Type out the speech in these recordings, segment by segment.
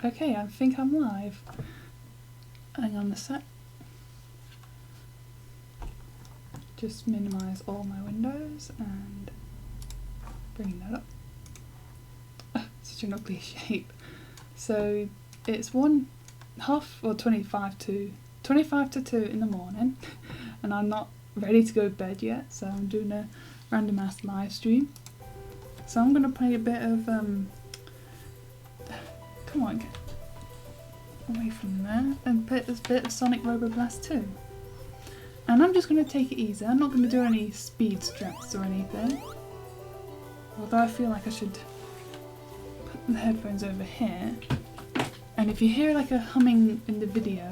Okay, I think I'm live. Hang on a sec. Just minimize all my windows and bring that up. Such an ugly shape. So it's 25 to 2 in the morning, and I'm not ready to go to bed yet, so I'm doing a random ass live stream. So I'm gonna play a bit of come on, get away from there, and play this bit of Sonic Roboblast 2. And I'm just gonna take it easy. I'm not gonna do any speed strats or anything. Although I feel like I should put the headphones over here. And if you hear like a humming in the video,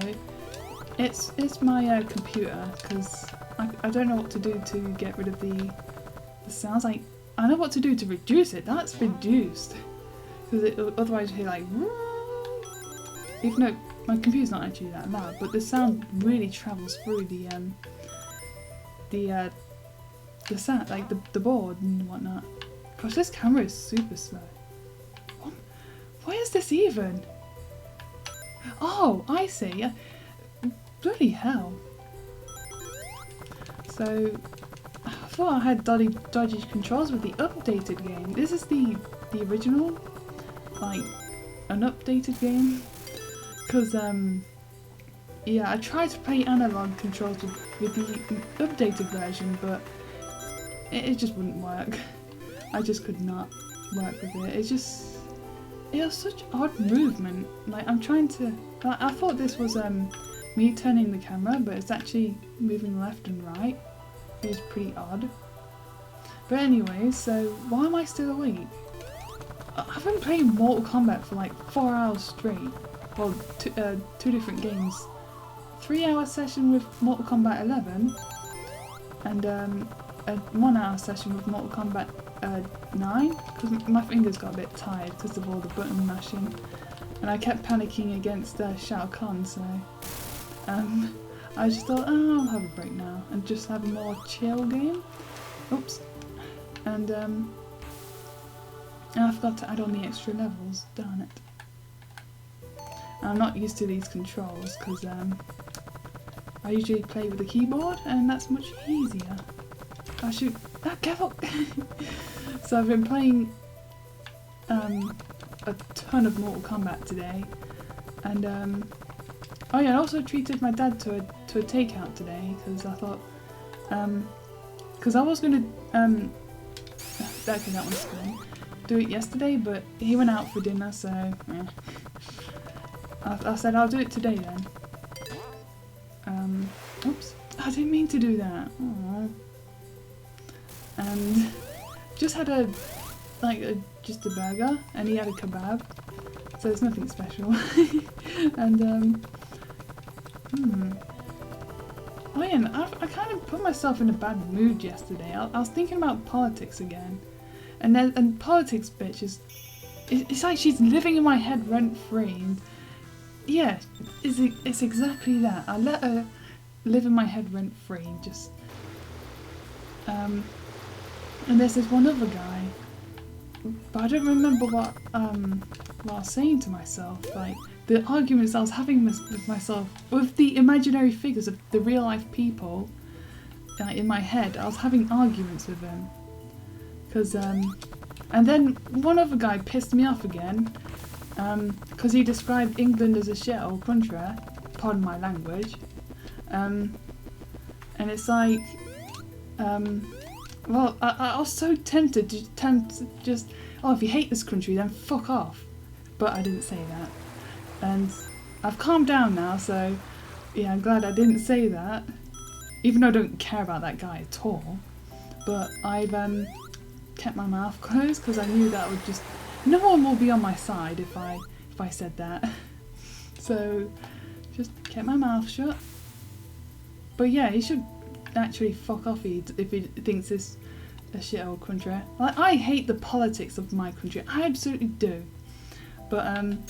it's my computer, because I don't know what to do to get rid of the sounds. Like, I know what to do to reduce it. That's reduced, because otherwise you hear like, even though my computer's not actually that loud, but the sound really travels through the sound, like the board and whatnot. Gosh, this camera is super slow. Why is this even? Oh, I see. Bloody hell. So, I thought I had dodgy controls with the updated game. This is the original, like, an updated game. Because, yeah, I tried to play analog controls with the updated version, but it just wouldn't work. I just could not work with it. It was such odd movement. Like, I'm trying to... Like, I thought this was me turning the camera, but it's actually moving left and right. It was pretty odd. But anyway, so why am I still awake? I've been playing Mortal Kombat for like 4 hours straight. Well, two different games. 3-hour session with Mortal Kombat 11, and a 1-hour session with Mortal Kombat 9, because my fingers got a bit tired because of all the button mashing, and I kept panicking against Shao Kahn, so I just thought, oh, I'll have a break now and just have a more chill game. Oops. And I forgot to add on the extra levels, darn it. I'm not used to these controls because I usually play with the keyboard, and that's much easier. I should... Ah, careful! So I've been playing a ton of Mortal Kombat today, and oh yeah, I also treated my dad to a takeout today, because I thought, because I was gonna that one's fine. Do it yesterday, but he went out for dinner, so I said I'll do it today then. Oops, I didn't mean to do that. Aww. And just had just a burger, and he had a kebab, so it's nothing special. And oh yeah, and I kind of put myself in a bad mood yesterday. I was thinking about politics again, and politics, bitch, it's like she's living in my head rent free. And yeah, it's exactly that. I let her live in my head rent free, just and there's this one other guy, but I don't remember what I was saying to myself. Like, the arguments I was having with myself, with the imaginary figures of the real life people in my head, I was having arguments with them. Cause and then one other guy pissed me off again, because he described England as a shithole country, pardon my language, and it's like, well, I was so tempted to just, oh, if you hate this country, then fuck off. But I didn't say that. And I've calmed down now, so yeah, I'm glad I didn't say that. Even though I don't care about that guy at all. But I've kept my mouth closed, because I knew that would just... No one will be on my side if I said that. So, just kept my mouth shut. But yeah, he should actually fuck off if he thinks this a shithole country. Like, I hate the politics of my country. I absolutely do. But in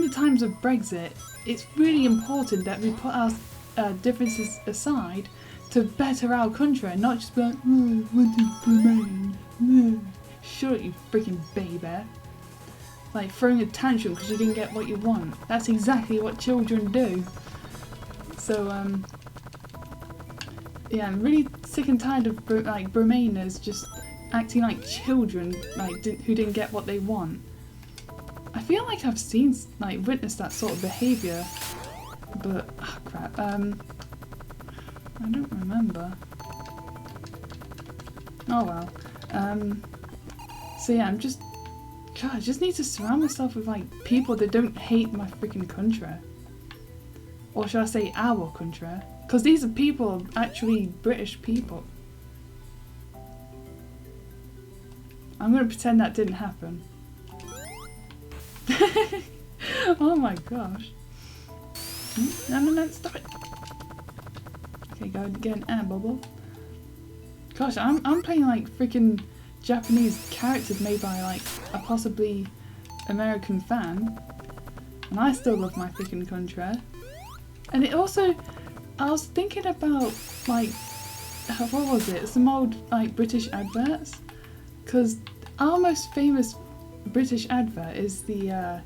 the times of Brexit, it's really important that we put our differences aside to better our country, and not just be like, oh, I want to remain. Shut up, you freaking baby. like throwing a tantrum because you didn't get what you want. That's exactly what children do. So yeah, I'm really sick and tired of like Bromainers just acting like children, like who didn't get what they want. I feel like I've seen, like, witnessed that sort of behaviour, but oh crap. I don't remember. Oh well. So yeah, I just need to surround myself with like people that don't hate my freaking country. Or should I say our country? Because these are people, actually British people. I'm going to pretend that didn't happen. Oh my gosh. No, stop it. Okay, go get an air bubble. Gosh, I'm playing like freaking Japanese characters made by like a possibly American fan. And I still love my freaking country. And it also, I was thinking about like, what was it? Some old like British adverts. Because our most famous British advert is the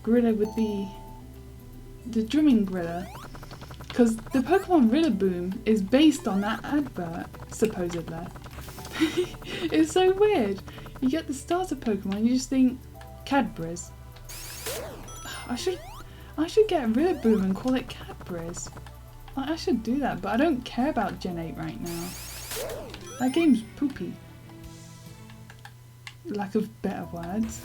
gorilla with the drumming gorilla. Because the Pokemon Rillaboom is based on that advert, supposedly. It's so weird. You get the starter Pokemon, you just think Cadbury's. I should get a Rillaboom and call it Cadbury's. Like, I should do that, but I don't care about Gen 8 right now. That game's poopy. Lack of better words.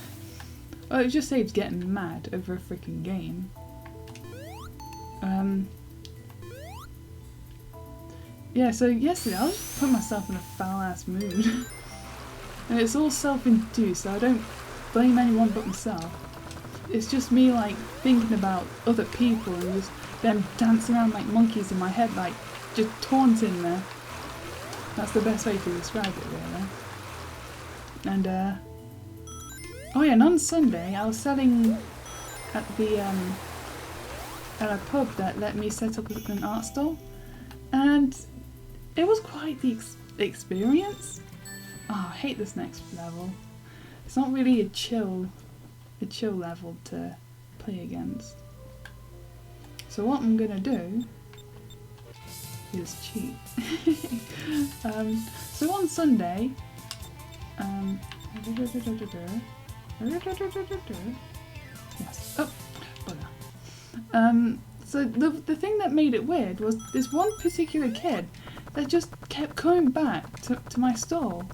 Well, it just saves getting mad over a freaking game. Yeah, so yesterday I was just putting myself in a foul ass mood. And it's all self-induced, so I don't blame anyone but myself. It's just me like thinking about other people and just them dancing around like monkeys in my head, like just taunting me. That's the best way to describe it, really. And oh yeah, and on Sunday I was selling at the at a pub that let me set up an art stall, and it was quite the experience. Oh, I hate this next level. It's not really a chill level to play against. So what I'm gonna do is cheat. So on Sunday, yes. Oh, bugger. So the thing that made it weird was this one particular kid that just kept coming back to my stall.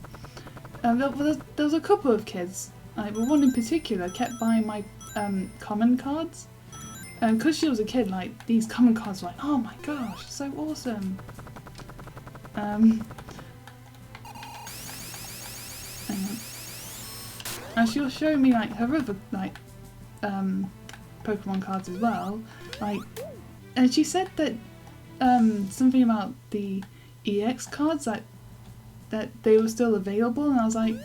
There was a couple of kids, but one in particular kept buying my common cards. And because she was a kid, like, these common cards were like, oh my gosh, so awesome. Hang on. And she was showing me like her other like Pokemon cards as well. Like, and she said that something about the EX cards, that they were still available, and I was like,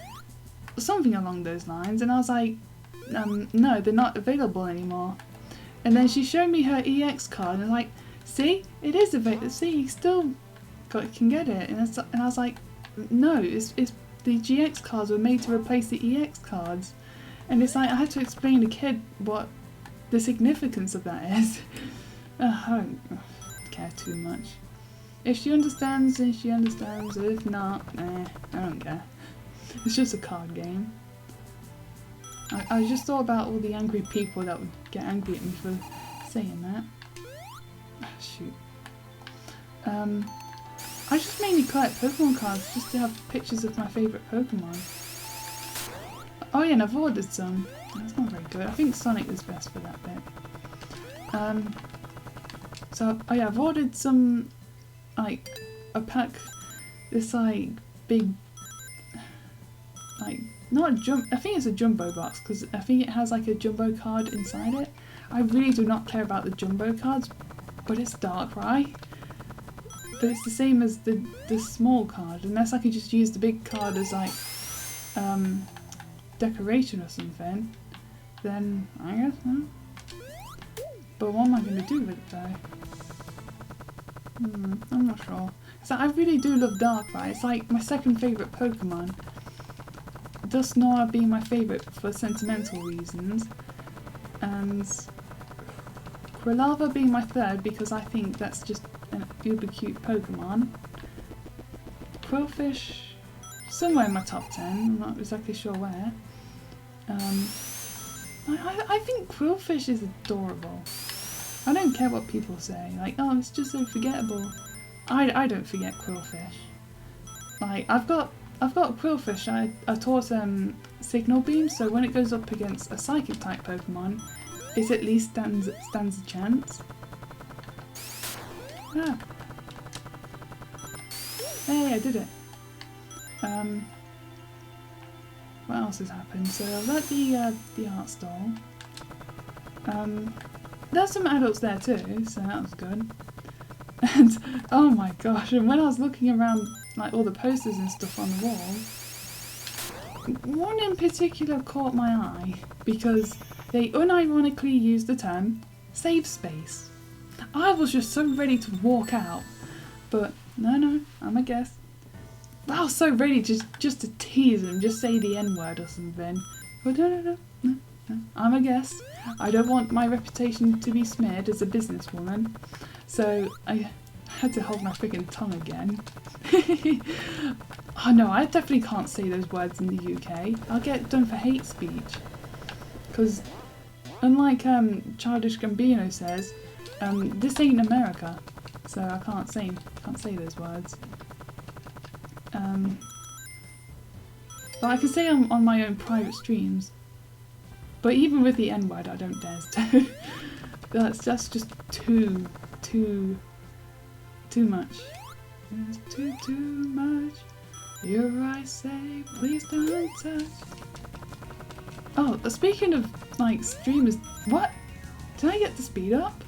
something along those lines, and I was like, no, they're not available anymore. And then she showed me her EX card, and I was like, see, it is available. See, you still can get it. And I was like, no, it's the GX cards were made to replace the EX cards. And it's like, I had to explain to the kid what the significance of that is. I don't care too much. If she understands, then she understands. If not, I don't care. It's just a card game. I just thought about all the angry people that would get angry at me for saying that. Oh, shoot. I just mainly collect Pokemon cards just to have pictures of my favourite Pokemon. Oh yeah, and I've ordered some. That's not very good. I think Sonic is best for that bit. So, oh yeah, I've ordered some, like, a pack, this like, big, like, not a I think it's a jumbo box, because I think it has like a jumbo card inside it. I really do not care about the jumbo cards, but it's Darkrai. But it's the same as the small card, unless I could just use the big card as like decoration or something, then I guess no. But what am I going to do with it though? I'm not sure. So I really do love Darkrai. It's like my second favourite Pokemon. Dust Noir being my favourite for sentimental reasons, and Quilava being my third because I think that's just an uber cute Pokemon. Quillfish, somewhere in my top 10, I'm not exactly sure where. I think Quillfish is adorable. I don't care what people say, like, oh, it's just so forgettable. I don't forget Quillfish. Like, I've got Quillfish. I taught Signal Beam, so when it goes up against a Psychic type Pokemon, it at least stands a chance. Ah. Hey, I did it. What else has happened? So I was at the art stall. There's some adults there too, so that was good. And oh my gosh! And when I was looking around, like all the posters and stuff on the wall, one in particular caught my eye because they unironically used the term "save space." I was just so ready to walk out, but no, I'm a guest. I was so ready just to tease him, just say the N-word or something. But no, I'm a guest. I don't want my reputation to be smeared as a businesswoman. So I had to hold my freaking tongue again. Oh no, I definitely can't say those words in the UK. I'll get done for hate speech. Because unlike Childish Gambino says, this ain't America. So I can't say those words. But I can say I'm on my own private streams. But even with the N-word, I don't dare to. That's just too much. It's too much. Your eyes say, please don't touch. Oh, speaking of like streamers, what? Did I get the speed up?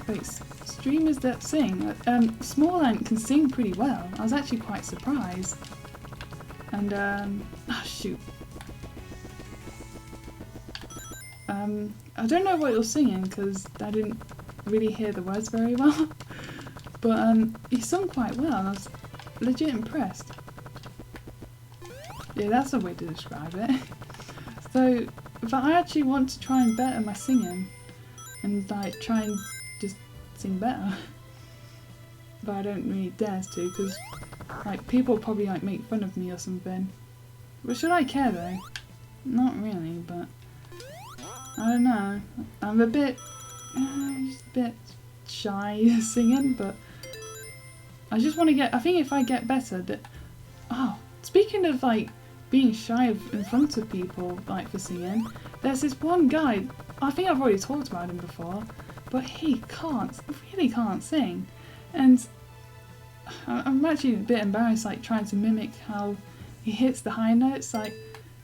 Wait, streamers that sing. Small Ant can sing pretty well. I was actually quite surprised. And oh shoot. I don't know what you're singing because I didn't really hear the words very well. But he sung quite well and I was legit impressed. Yeah, that's a way to describe it. So, but I actually want to try and better my singing and like try and just sing better. But I don't really dare to because like people probably like make fun of me or something. But should I care though? Not really, but I don't know. I'm a bit shy singing, but I just want to get. I think if I get better, that. Oh, speaking of like being shy in front of people, like for singing, there's this one guy. I think I've already talked about him before, but he really can't sing, and I'm actually a bit embarrassed, like trying to mimic how he hits the high notes. Like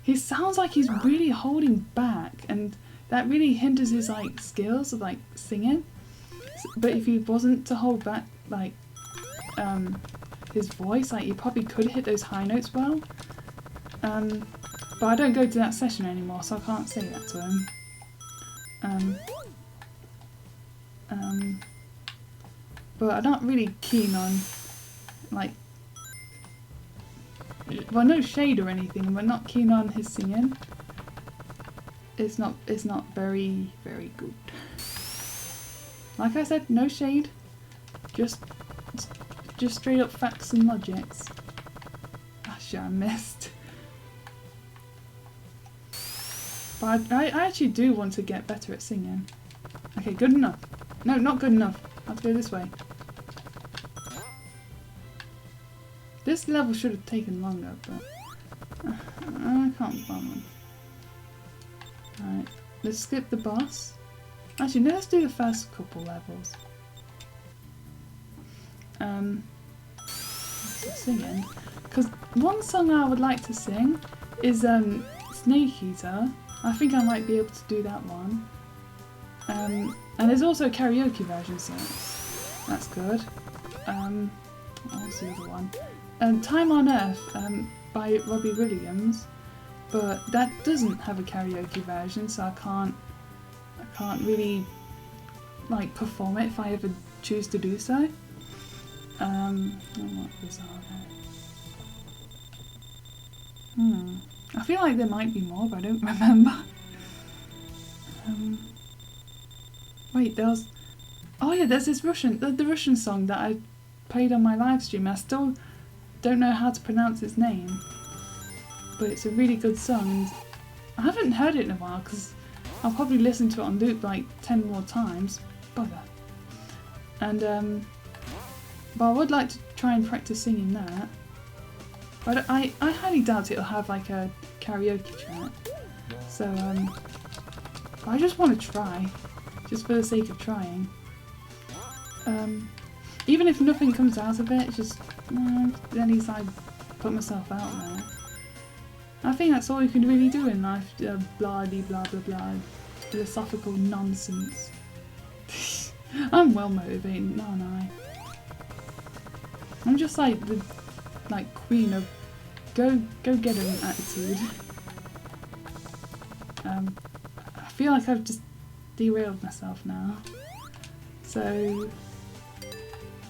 he sounds like he's really holding back, and that really hinders his like skills of like singing. But if he wasn't to hold back like his voice, like he probably could hit those high notes well. But I don't go to that session anymore, so I can't say that to him. But I'm not really keen on like, well, no shade or anything, but not keen on his singing. It's not very good. Like I said, no shade, just straight up facts and logics. Ah shit, I missed. But I actually do want to get better at singing. Okay, good enough. No, not good enough. I have to go this way. This level should have taken longer, but I can't bother. Alright, let's skip the boss. Actually, no, let's do the first couple levels. Singing. Because one song I would like to sing is Snake Eater. I think I might be able to do that one. And there's also a karaoke version, so that's good. What was the other one? Time on Earth by Robbie Williams, but that doesn't have a karaoke version, so I can't really like perform it if I ever choose to do so. What was that? I feel like there might be more, but I don't remember. Wait, there's... Oh yeah, there's this the Russian song that I played on my live stream. I still don't know how to pronounce its name, but it's a really good song. And I haven't heard it in a while because I'll probably listen to it on loop like 10 more times. Bugger. And but I would like to try and practice singing that. But I highly doubt it'll have like a karaoke track. So I just want to try, just for the sake of trying. Even if nothing comes out of it, just at least I put myself out there. I think that's all you can really do in life. Blah de blah blah blah, philosophical nonsense. I'm well motivated, aren't I? I'm just like the queen of go get 'em attitude. I feel like I've just derailed myself now. So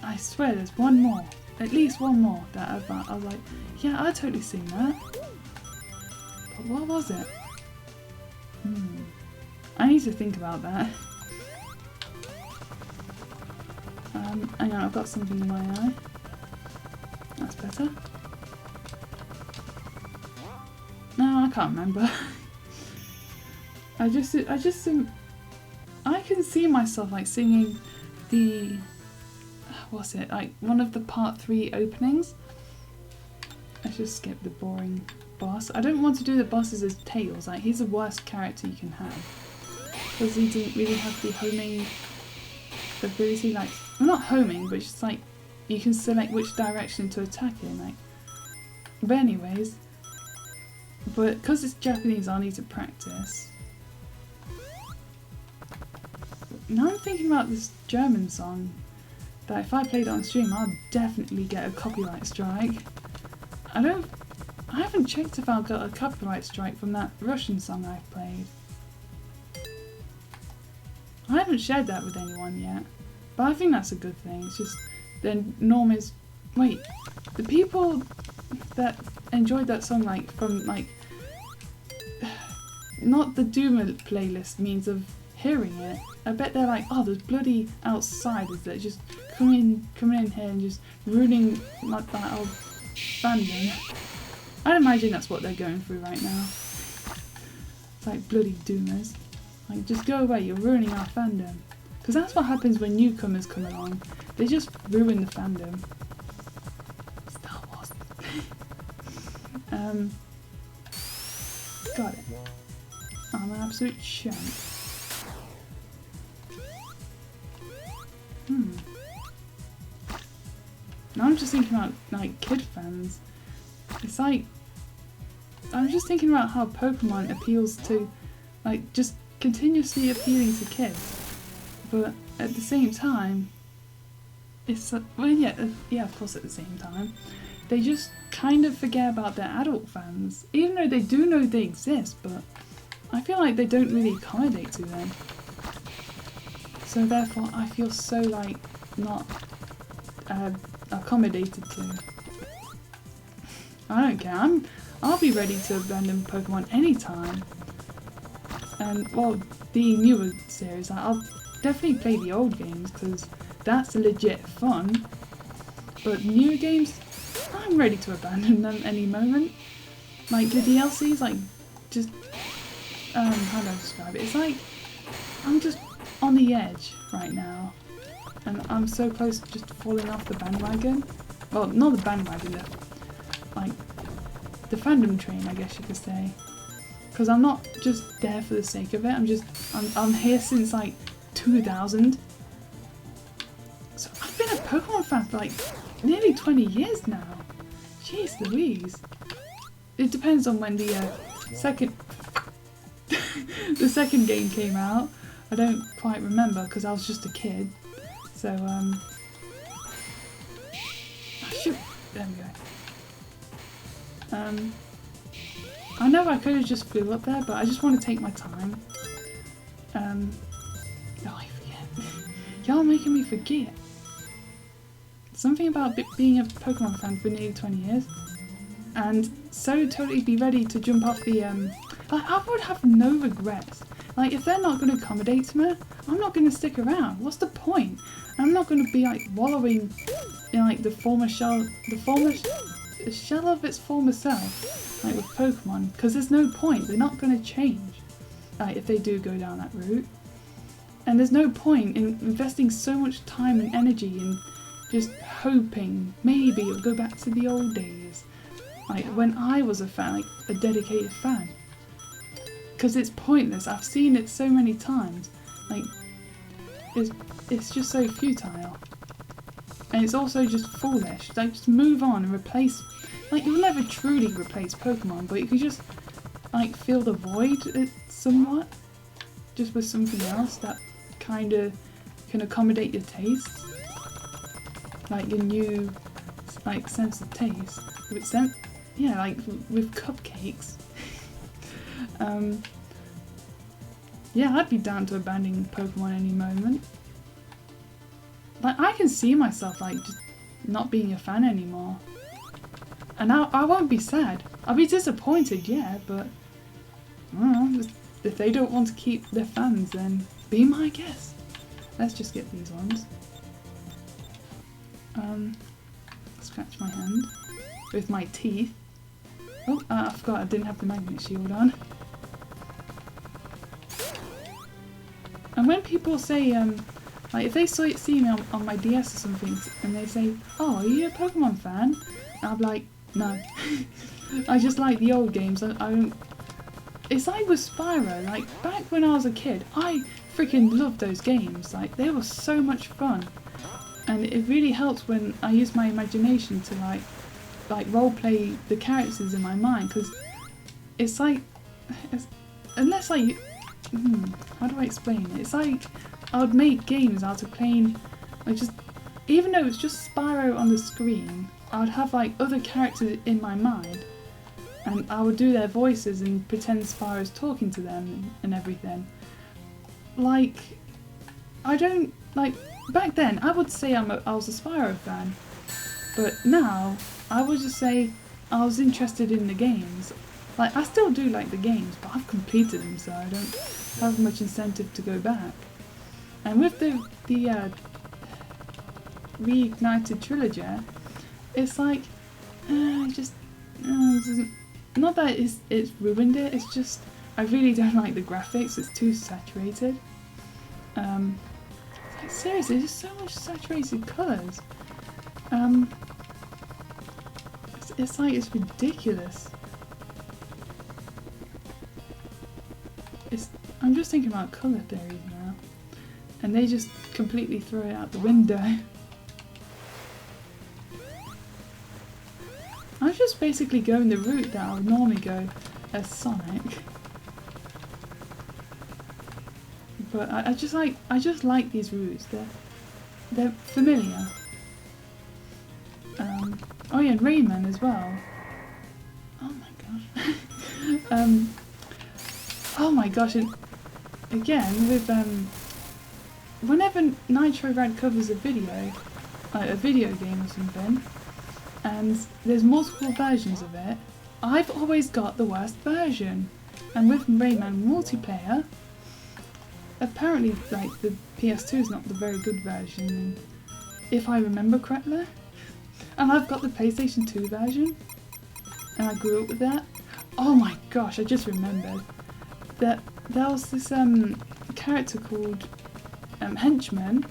I swear there's one more, at least one more that I was like, yeah, I'd totally sing that. But what was it? I need to think about that. Hang on, I've got something in my eye. That's better. No, I can't remember. I can see myself like singing the, what's it, like one of the part 3 openings. Let's just skip the boring boss. I don't want to do the bosses as Tails, like he's the worst character you can have. Because he didn't really have the homing ability, like, well, not homing, but just like you can select which direction to attack in, like. But anyways, but because it's Japanese, I'll need to practice. Now I'm thinking about this German song that if I played it on stream, I'll definitely get a copyright strike. I haven't checked if I've got a copyright strike from that Russian song I've played. I haven't shared that with anyone yet, but I think that's a good thing. It's just the norm is, wait, the people that enjoyed that song, like from like not the Duma playlist means of hearing it. I bet they're like, oh, there's bloody outsiders that just coming in here and just ruining like that old fandom. I'd imagine that's what they're going through right now. It's like bloody Doomers. Like, just go away, you're ruining our fandom. Because that's what happens when newcomers come along. They just ruin the fandom. Star Wars. Got it. I'm an absolute champ. Now I'm just thinking about like kid fans. It's like, I'm just thinking about how Pokemon appeals to, like, just continuously appealing to kids, but at the same time, it's well, yeah, of course, at the same time, they just kind of forget about their adult fans, even though they do know they exist. But I feel like they don't really accommodate to them. So therefore, I feel so like not accommodated to. I don't care. I'll be ready to abandon Pokemon anytime. And well, the newer series, I'll definitely play the old games because that's legit fun. But newer games, I'm ready to abandon them any moment. Like the DLCs, like just how do I describe it? It's like I'm just on the edge right now, and I'm so close to just falling off the bandwagon. Well, not the bandwagon, like the fandom train, I guess you could say. Because I'm not just there for the sake of it. I'm here since like 2000. So I've been a Pokemon fan for like nearly 20 years now. Jeez Louise. It depends on when the second the second game came out. I don't quite remember because I was just a kid. So I should, there we go. I know I could have just flew up there, but I just want to take my time. Oh, I forget. Y'all making me forget. Something about being a Pokemon fan for nearly 20 years. and so totally be ready to jump off the like, I would have no regrets. Like, if they're not going to accommodate me, I'm not going to stick around. What's the point? I'm not going to be like wallowing in like the shell of its former self, like with Pokemon, because there's no point. They're not going to change, like, if they do go down that route. And there's no point in investing so much time and energy in just hoping maybe it'll go back to the old days, like when I was a fan, like a dedicated fan. Because it's pointless. I've seen it so many times. Like, it's just so futile. And it's also just foolish. Like, just move on and replace... Like, you'll never truly replace Pokemon, but you could just, like, fill the void somewhat. Just with something else that kind of can accommodate your tastes. Like, your new, like, sense of taste. Yeah, like, with cupcakes. Yeah, I'd be down to abandoning Pokemon any moment. Like, I can see myself, like, just not being a fan anymore. And I won't be sad. I'll be disappointed, yeah, but... I don't know, if they don't want to keep their fans, then be my guest. Let's just get these ones. Scratch my hand with my teeth. Oh, I forgot I didn't have the magnet shield on. And when people say, like, if they see me on my DS or something, and they say, "Oh, are you a Pokemon fan?" I'll be like, "No." I just like the old games. I don't... It's like with Spyro, like, back when I was a kid, I freaking loved those games. Like, they were so much fun. And it really helps when I use my imagination to, like roleplay the characters in my mind, because it's like... unless I... how do I explain it? It's like I would make games out of playing, like, just, even though it's just Spyro on the screen, I would have like other characters in my mind, and I would do their voices and pretend Spyro's talking to them and everything. Like, I don't, like, back then I would say I was a Spyro fan, but now I would just say I was interested in the games. Like, I still do like the games, but I've completed them, so I don't have much incentive to go back. And with the reignited trilogy, it's like, not that it's ruined it, it's just, I really don't like the graphics, it's too saturated. Like, seriously, there's so much saturated colours. It's like, it's ridiculous. I'm just thinking about colour theories now, and they just completely throw it out the window. I was just basically going the route that I would normally go as Sonic, but I just like these routes. They're familiar. Oh yeah, and Rayman as well. Oh my gosh. Oh my gosh, and again with whenever Nitro Rad covers a video, like a video game or something, and there's multiple versions of it, I've always got the worst version. And with Rayman multiplayer, apparently, like, the PS2 is not the very good version, if I remember correctly. And I've got the PlayStation 2 version, and I grew up with that. Oh my gosh, I just remembered that there was this character called Henchman.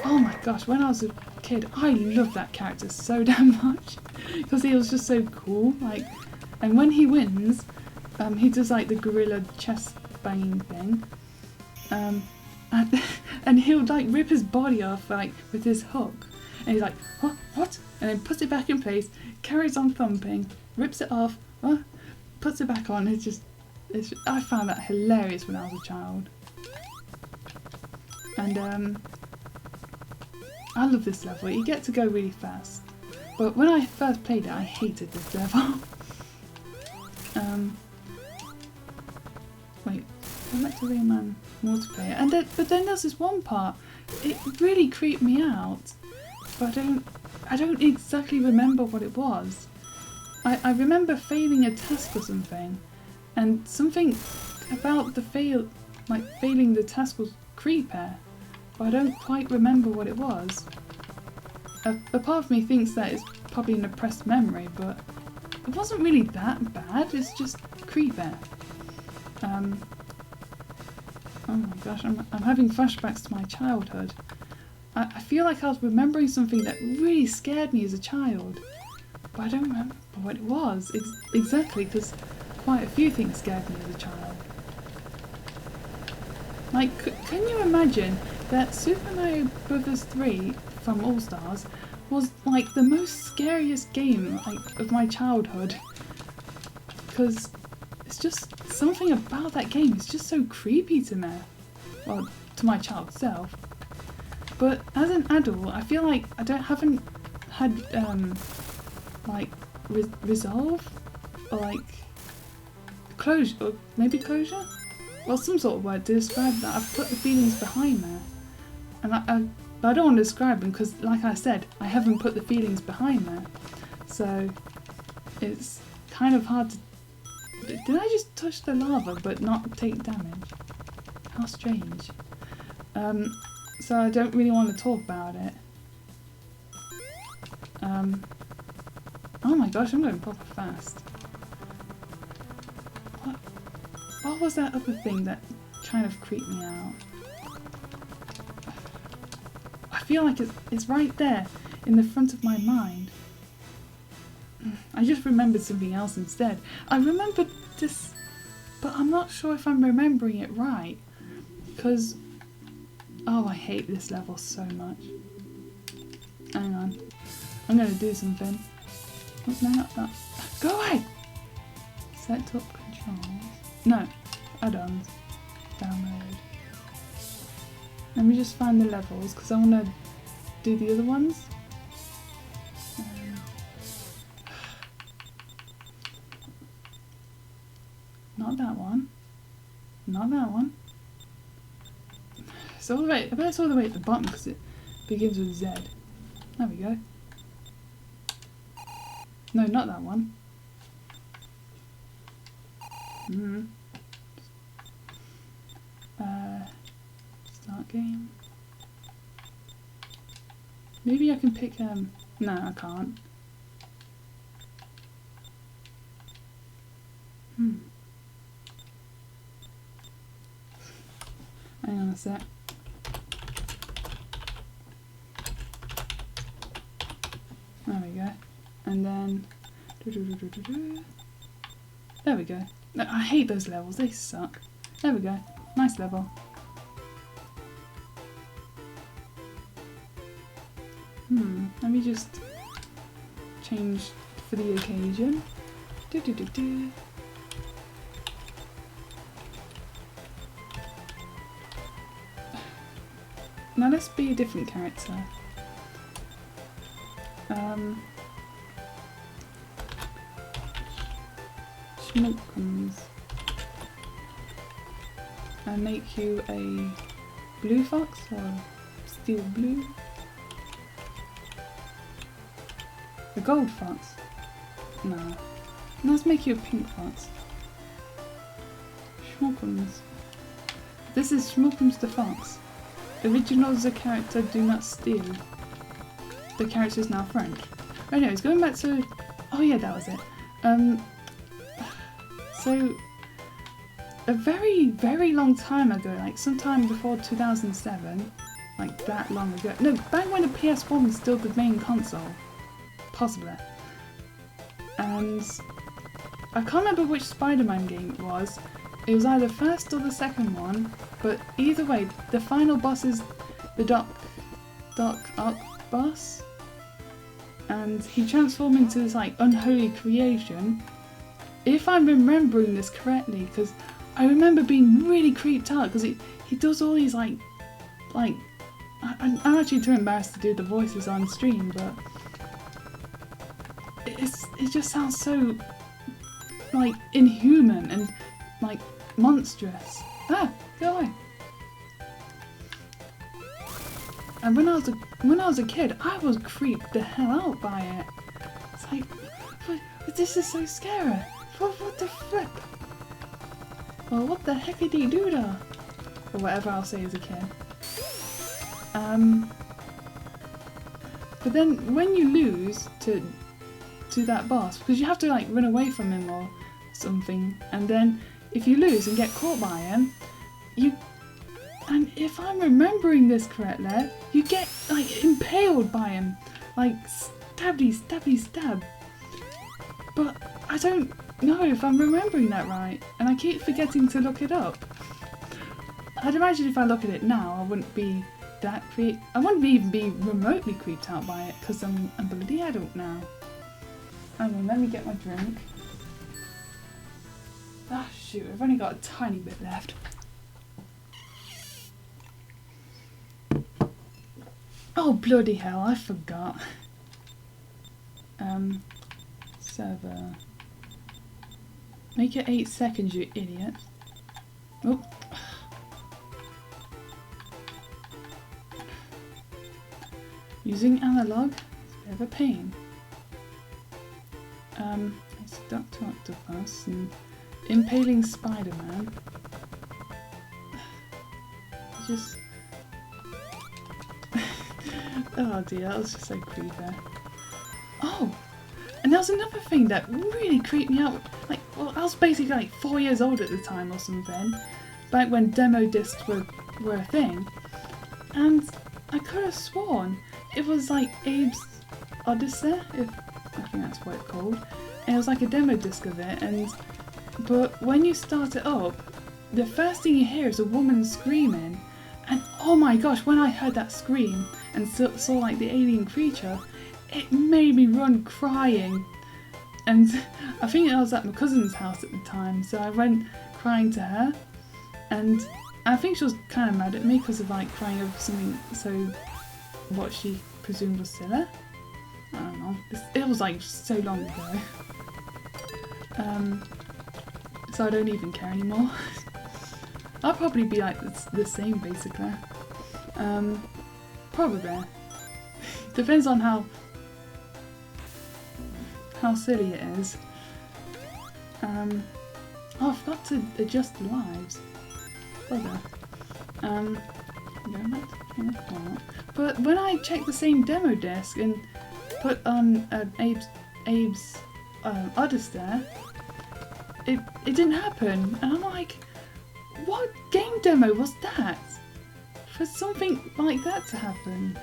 Oh my gosh, when I was a kid, I loved that character so damn much, because he was just so cool. Like, and when he wins, he does like the gorilla chest banging thing, and he'll like rip his body off like with his hook, and he's like, what? And then puts it back in place, carries on thumping, rips it off, puts it back on. I found that hilarious when I was a child. And I love this level. You get to go really fast. But when I first played it, I hated this level. Wait, go back to Rayman multiplayer. And but then there's this one part. It really creeped me out. But I don't exactly remember what it was. I remember failing a test or something, and something about the failing the task was creepy, but I don't quite remember what it was. A part of me thinks that it's probably an oppressed memory, but it wasn't really that bad, it's just creepy. Oh my gosh, I'm having flashbacks to my childhood. I feel like I was remembering something that really scared me as a child, but I don't remember what it was exactly, because quite a few things scared me as a child. Like, can you imagine that Super Mario Bros. 3 from All Stars was like the most scariest game of my childhood? Because it's just something about that game. It's just so creepy to me. Well, to my child self. But as an adult, I feel like I haven't had like resolve or like closure, or maybe closure. Well, some sort of word to describe that. I've put the feelings behind there, and but I don't want to describe them because, like I said, I haven't put the feelings behind there. So it's kind of hard to. Did I just touch the lava but not take damage? How strange. So I don't really want to talk about it. Oh my gosh, I'm going proper fast. What was that other thing that kind of creeped me out? I feel like it's right there in the front of my mind. I just remembered something else instead. I remembered this, but I'm not sure if I'm remembering it right. Because, oh, I hate this level so much. Hang on. I'm going to do something. No. Go away! Set up controls. No, add-ons. Download. Let me just find the levels because I want to do the other ones. Not that one. Not that one. It's all the way. I bet it's all the way at the bottom because it begins with Z. There we go. No, not that one. Start game. Maybe I can pick no, I can't. Hang on a sec. There we go. And then there we go. No, I hate those levels, they suck. There we go. Nice level. Let me just change for the occasion. Now let's be a different character. Schmookums. And make you a blue fox or steel blue. A gold fox? No. Let's make you a pink fox. Schmookums. This is Schmookums the fox. Originals the character do not steal. The character is now French. Anyways, going back to... Oh yeah, that was it. So, a very, very long time ago, like sometime before 2007, like that long ago. No, back when the PS1 was still the main console. Possibly. And I can't remember which Spider-Man game it was. It was either first or the second one, but either way, the final boss is the Doc Ock boss, and he transformed into this like unholy creation. If I'm remembering this correctly, because I remember being really creeped out because he does all these like I'm actually too embarrassed to do the voices on stream, but it just sounds so like inhuman and like monstrous. Ah, go away. And when I was a kid, I was creeped the hell out by it. It's like, But this is so scary. What the frick? Well, what the heckity doodah? Or whatever I'll say as a kid. But then when you lose to that boss, because you have to like run away from him or something, and then if you lose and get caught by him, and if I'm remembering this correctly, you get like impaled by him, like stabby stabby stab. But I don't know if I'm remembering that right, and I keep forgetting to look it up. I'd imagine if I look at it now, I wouldn't be that I wouldn't even be remotely creeped out by it, because I'm a bloody adult now. Hang on, let me get my drink. Ah shoot, I've only got a tiny bit left. Oh bloody hell, I forgot. Server. Make it 8 seconds, you idiot. Oh. Using analog is a bit of a pain. It's Dr. Octopus and Impaling Spider-Man. Just... oh dear, that was just so creepy. Oh! And there was another thing that really creeped me out. Like, well, I was basically like 4 years old at the time or something. Back when demo discs were a thing. And I could have sworn it was like Abe's Odyssey, I think that's what it's called. And it was like a demo disc of it, but when you start it up, the first thing you hear is a woman screaming, and oh my gosh, when I heard that scream and saw like the alien creature, it made me run crying. And I think I was at my cousin's house at the time, so I went crying to her, and I think she was kind of mad at me because of like crying over something so what she presumed was silly. I don't know. It was like so long ago. So I don't even care anymore. I'll probably be like the same basically. Probably. Depends on how silly it is. Oh, I forgot to adjust the lives. Bugger. But when I checked the same demo disc and put on Abe's Odyssey, it didn't happen, and I'm like, what game demo was that? For something like that to happen.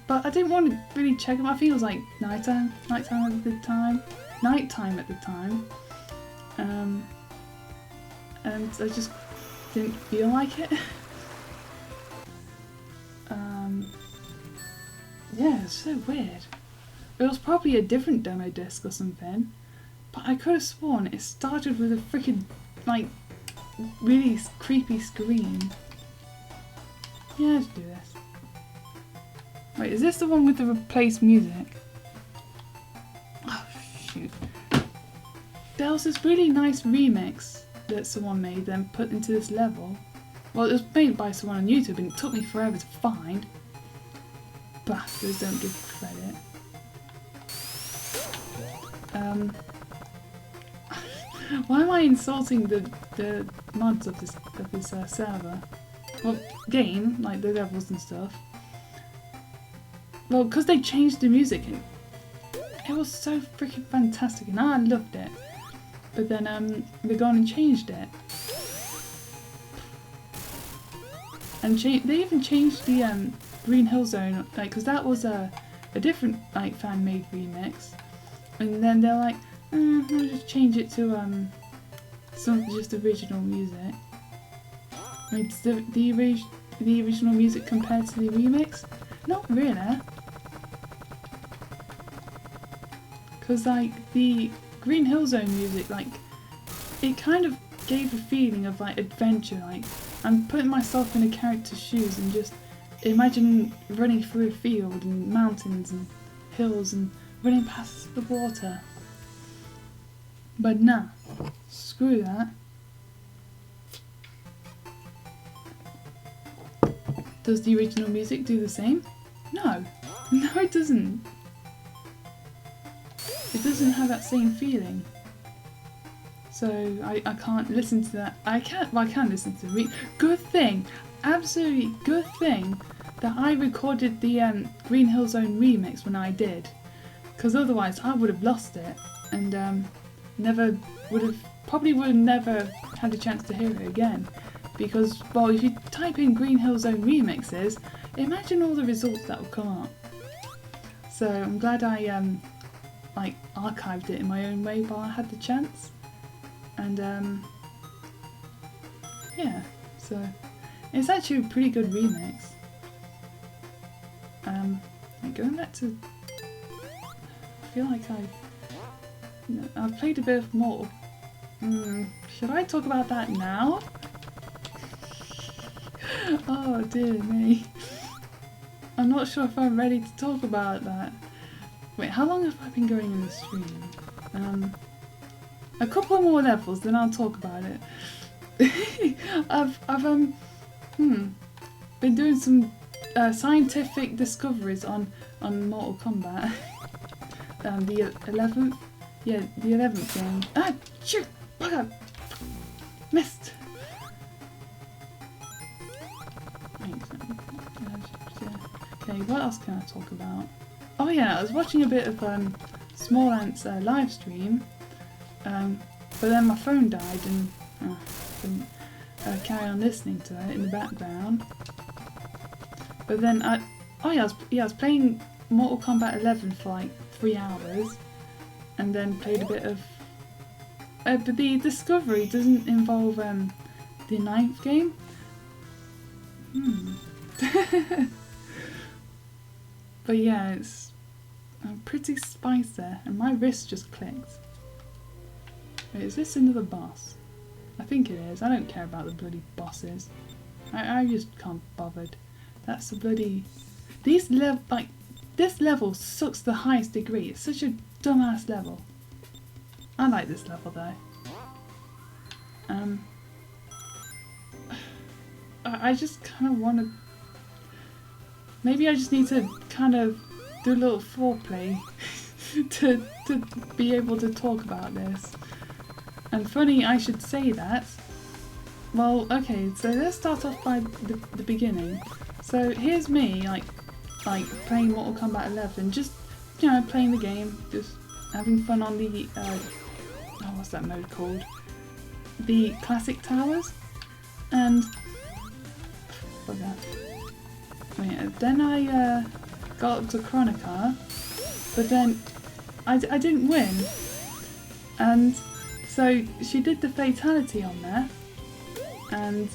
But I didn't want to really check them. I think it was like nighttime at the time. And I just didn't feel like it. Yeah, it's so weird. It was probably a different demo disc or something, but I could have sworn it started with a freaking, like, really creepy scream. Yeah, let's do this. Wait, is this the one with the replaced music? Oh, shoot. There was this really nice remix that someone made then put into this level. Well, it was made by someone on YouTube and it took me forever to find. Bastards don't give credit. Why am I insulting the mods of this server? Well, game, like the levels and stuff. Well, because they changed the music and it was so freaking fantastic and I loved it. But then they gone and changed it. And they even changed the Green Hill Zone, like, because that was a different like fan-made remix. And then they're like, I'll just change it to some just original music. Like, the original music compared to the remix? Not really. Because like the Green Hill Zone music, like, it kind of gave a feeling of like adventure. Like, I'm putting myself in a character's shoes and just imagine running through a field and mountains and hills and running past the water. But nah, screw that. Does the original music do the same? No. No, it doesn't. it doesn't have that same feeling. So I can't listen to that. I can listen to the good thing, absolutely good thing that I recorded the Green Hill Zone remix when I did, because otherwise I would have lost it and probably would have never had a chance to hear it again. Because, well, if you type in Green Hill Zone remixes, imagine all the results that would come up. So I'm glad I like archived it in my own way while I had the chance. And yeah, so it's actually a pretty good remix. Like going back to, I feel like I've played a bit of Mortal. Should I talk about that now? Oh dear me. I'm not sure if I'm ready to talk about that. Wait, how long have I been going in the stream? A couple of more levels, then I'll talk about it. I've been doing some scientific discoveries on Mortal Kombat. The 11th, yeah, the 11th game. Ah, shoot! Bugger! Missed. Okay, what else can I talk about? Oh yeah, I was watching a bit of Small Ant's live stream, but then my phone died and couldn't carry on listening to it in the background. But then I was playing Mortal Kombat 11 for like 3 hours, and then played a bit of. But the discovery doesn't involve the 9th game. But yeah, it's pretty spicy, and my wrist just clicked. Wait, is this another boss? I think it is. I don't care about the bloody bosses. I just can't be bothered. That's the bloody... this level sucks to the highest degree. It's such a dumbass level. I like this level though. I just kind of want to... maybe I just need to kind of do a little foreplay to be able to talk about this. And funny I should say that. Well, okay, so let's start off by the beginning. So here's me, like playing Mortal Kombat 11, just, you know, playing the game, just having fun on the, what's that mode called? The Classic Towers. And, bugger. Wait, then I got up to Chronica, but then I didn't win. And so she did the fatality on there. And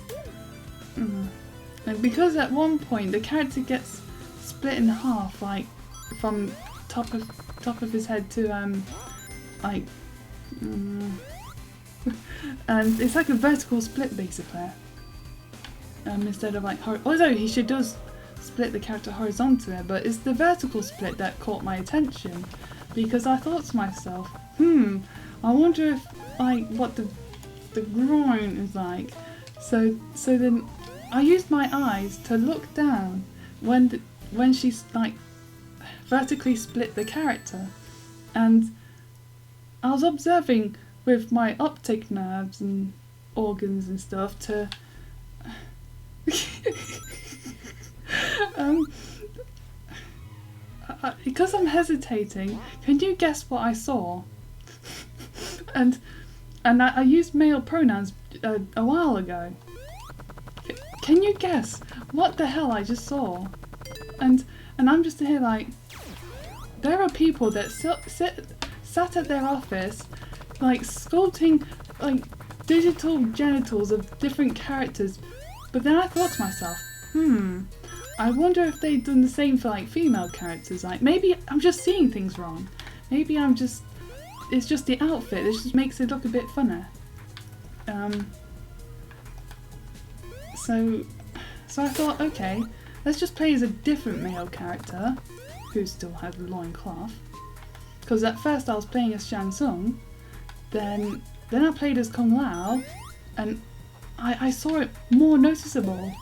because at one point the character gets split in half, like from top of his head to like and it's like a vertical split basically. Instead of like although he does split the character horizontally, but it's the vertical split that caught my attention, because I thought to myself, I wonder if like what the groin is like. So then I used my eyes to look down when she's like vertically split the character, and I was observing with my optic nerves and organs and stuff to because I'm hesitating, can you guess what I saw? and I used male pronouns a while ago. Can you guess what the hell I just saw? And I'm just here like, there are people that sat at their office like sculpting like digital genitals of different characters, but then I thought to myself, I wonder if they've done the same for like female characters. Like maybe I'm just seeing things wrong. Maybe it's just the outfit. It just makes it look a bit funner. So I thought, okay, let's just play as a different male character who still has a loincloth. Because at first I was playing as Shang Tsung, then I played as Kung Lao, and I saw it more noticeable.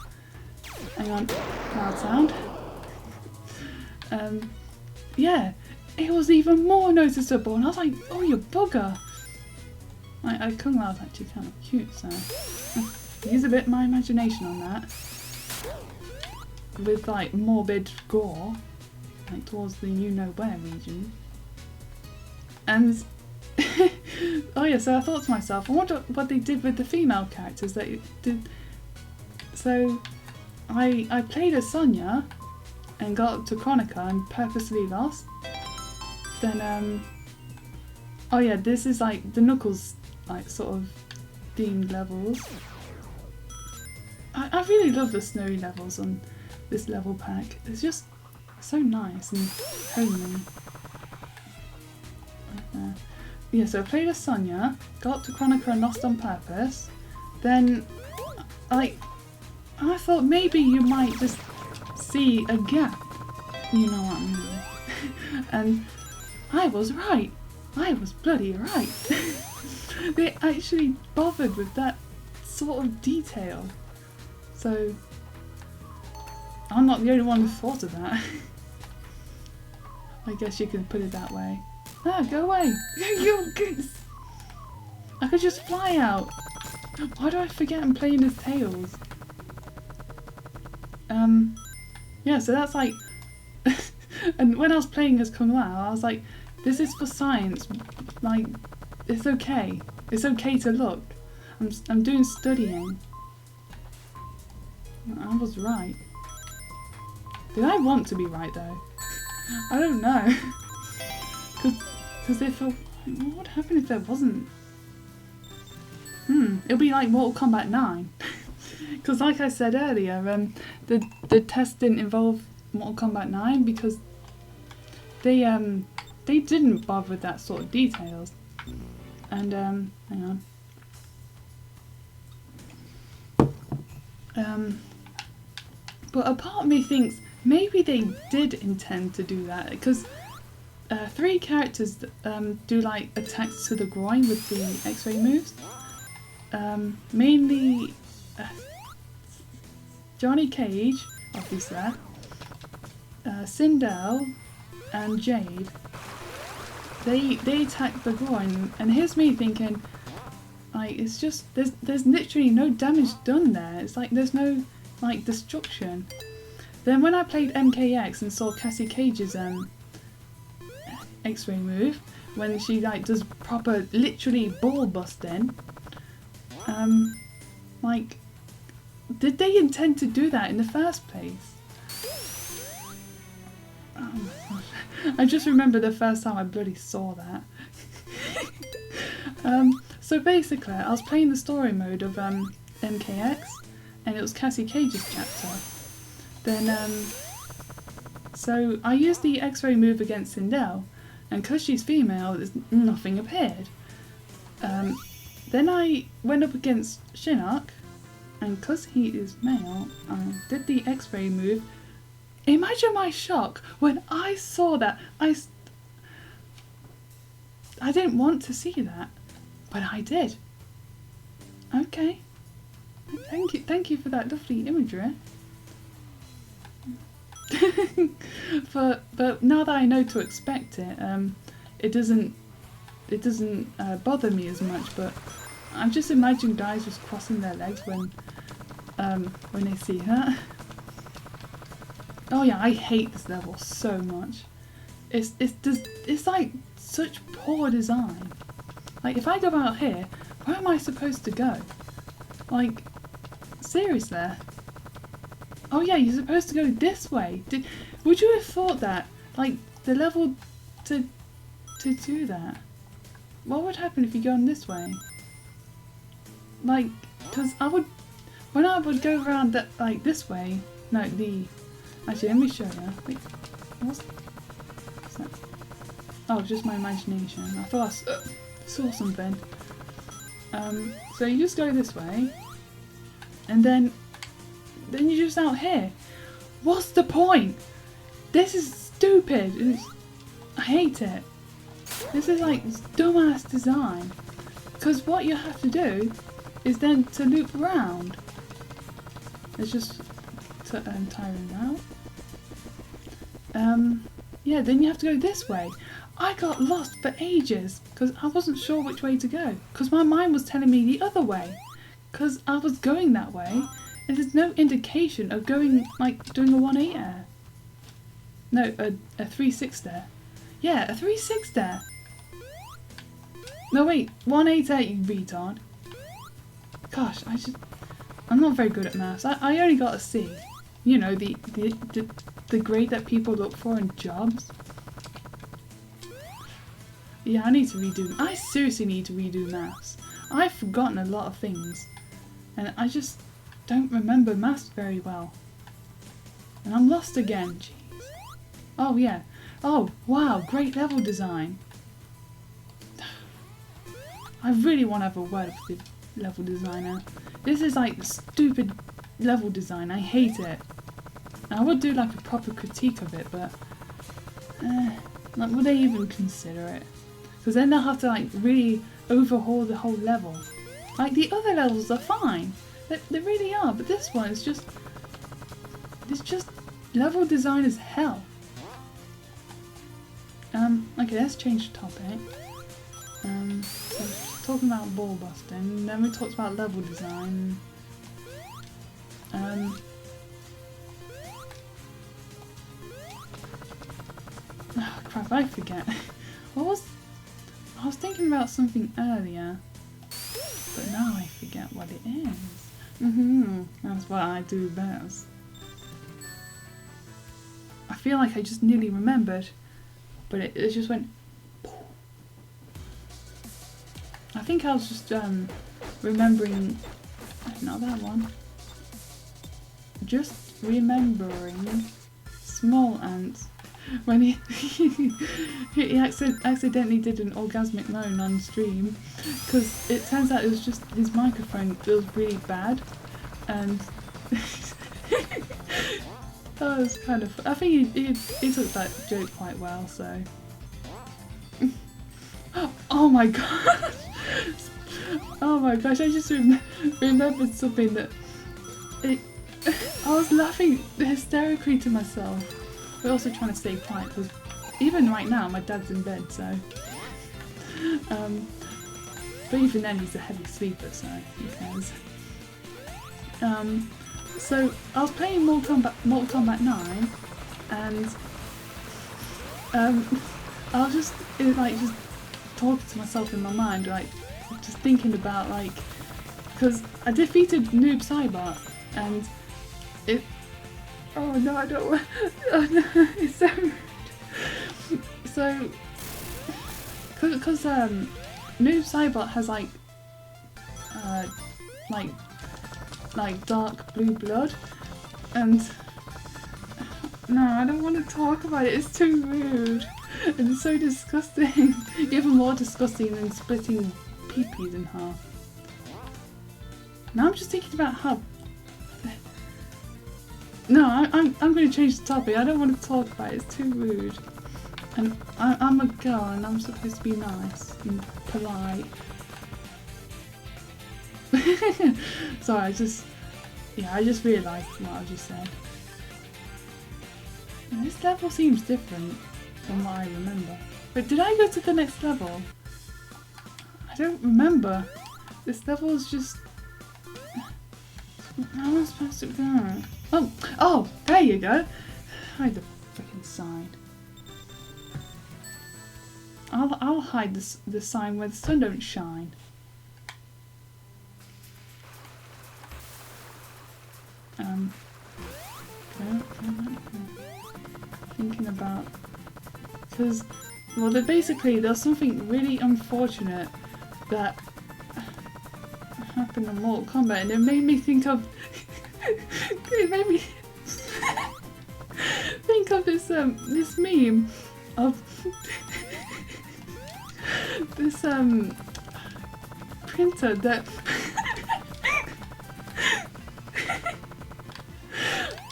Hang on, loud sound. Yeah, it was even more noticeable, and I was like, oh, you bugger. Kung Lao's actually kind of cute, so I use a bit my imagination on that. With like morbid gore, like towards the you-know-where region. And oh yeah, so I thought to myself, I wonder what they did with the female characters that it did. So I played as Sonia and got up to Chronica and purposely lost. Then oh yeah, this is like the Knuckles like sort of themed levels. I really love the snowy levels on this level pack. It's just so nice and homely. Yeah, so I played as Sonia, got up to Chronica and lost on purpose. Then I thought maybe you might just see a gap. You know what I mean. And I was right. I was bloody right. They actually bothered with that sort of detail. So I'm not the only one who thought of that. I guess you can put it that way. Ah, go away! You goose! I could just fly out. Why do I forget I'm playing as Tails? Yeah, so that's like... And when I was playing as Kung Lao, I was like, this is for science. Like, it's okay. It's okay to look. I'm doing studying. I was right. Did I want to be right though? I don't know. Because if what would happen if there wasn't? It'll be like Mortal Kombat 9. Because like I said earlier, the test didn't involve Mortal Kombat 9 because they didn't bother with that sort of details. And hang on. But a part of me thinks maybe they did intend to do that because 3 characters do like attacks to the groin with the X-ray moves. Mainly Johnny Cage, obviously, Sindel and Jade. They attack the groin, and here's me thinking, like, it's just there's literally no damage done there. It's like there's no like destruction. Then when I played MKX and saw Cassie Cage's X-ray move, when she like does proper literally ball busting, like, did they intend to do that in the first place? Oh my gosh. I just remember the first time I bloody saw that. So basically, I was playing the story mode of MKX, and it was Cassie Cage's chapter. Then, so I used the X-ray move against Sindel, and because she's female, nothing appeared. Then I went up against Shinnok, and because he is male, I did the X-ray move. Imagine my shock when I saw that. I didn't want to see that, but I did. Okay. Thank you for that lovely imagery. But now that I know to expect it, it doesn't bother me as much. But I just imagine guys just crossing their legs when they see that. Oh yeah, I hate this level so much. It's like such poor design. Like, if I go out here, where am I supposed to go? Like, seriously. Oh yeah, you're supposed to go this way. Would you have thought that? Like, the level to do that? What would happen if you go on this way? Like, because when I would go around that, like, this way, no, actually, let me show you. Wait, what's that? Oh, it's just my imagination. I thought I saw something. So you just go this way, and then you're just out here. What's the point? This is stupid. I hate it. This is like dumbass design. Because what you have to do is then to loop around. It's just tiring out. yeah, then you have to go this way. I got lost for ages because I wasn't sure which way to go because my mind was telling me the other way because I was going that way and there's no indication of going, like, doing a 180 air. No, a 360 air. Yeah, a 360 air. No, wait, 180 air, you retard. Gosh, I'm not very good at maths. I only got a C. You know, the grade that people look for in jobs. Yeah, I seriously need to redo maths. I've forgotten a lot of things. And I just don't remember maths very well. And I'm lost again, jeez. Oh yeah. Oh, wow, great level design. I really want to have a word with the level designer. This is like stupid level design, I hate it. And I would do like a proper critique of it, but like, would they even consider it? Because then they'll have to like really overhaul the whole level. Like the other levels are fine, they really are, but this one is just, it's just level design as hell. Okay, let's change the topic. So talking about ball busting, then we talked about level design. Oh crap, I forget. I was thinking about something earlier, but now I forget what it is. That's what I do best. I feel like I just nearly remembered, but it just went. I think I was just remembering, not that one. Just remembering small ants when he accidentally did an orgasmic moan on stream because it turns out it was just his microphone was really bad and that was kind of, I think he took that joke quite well, so. Oh my gosh! Oh my gosh, I just remembered something that I was laughing hysterically to myself, but also trying to stay quiet because even right now my dad's in bed, so but even then he's a heavy sleeper, so who cares. So I was playing Mortal Kombat 9 and I was just just talking to myself in my mind, like just thinking about like, because I defeated Noob Saibot and it, oh no, I don't want, oh no, it's so rude. So because Noob Saibot has like dark blue blood, and no, I don't want to talk about it, it's too rude and it's so disgusting. Even more disgusting than splitting pee-pees in half. Now I'm just thinking about how, no, I'm going to change the topic. I don't want to talk about it, it's too rude. And I'm a girl and I'm supposed to be nice and polite. Sorry, I just realised what I just said. And this level seems different from what I remember. But did I go to the next level? I don't remember. This level is just... How am I supposed to go? Oh, there you go. Hide the freaking sign. I'll hide the sign where the sun don't shine. Thinking about, because, well, there's something really unfortunate that happened in Mortal Kombat, and it made me think of, it made me think of this meme of this printer that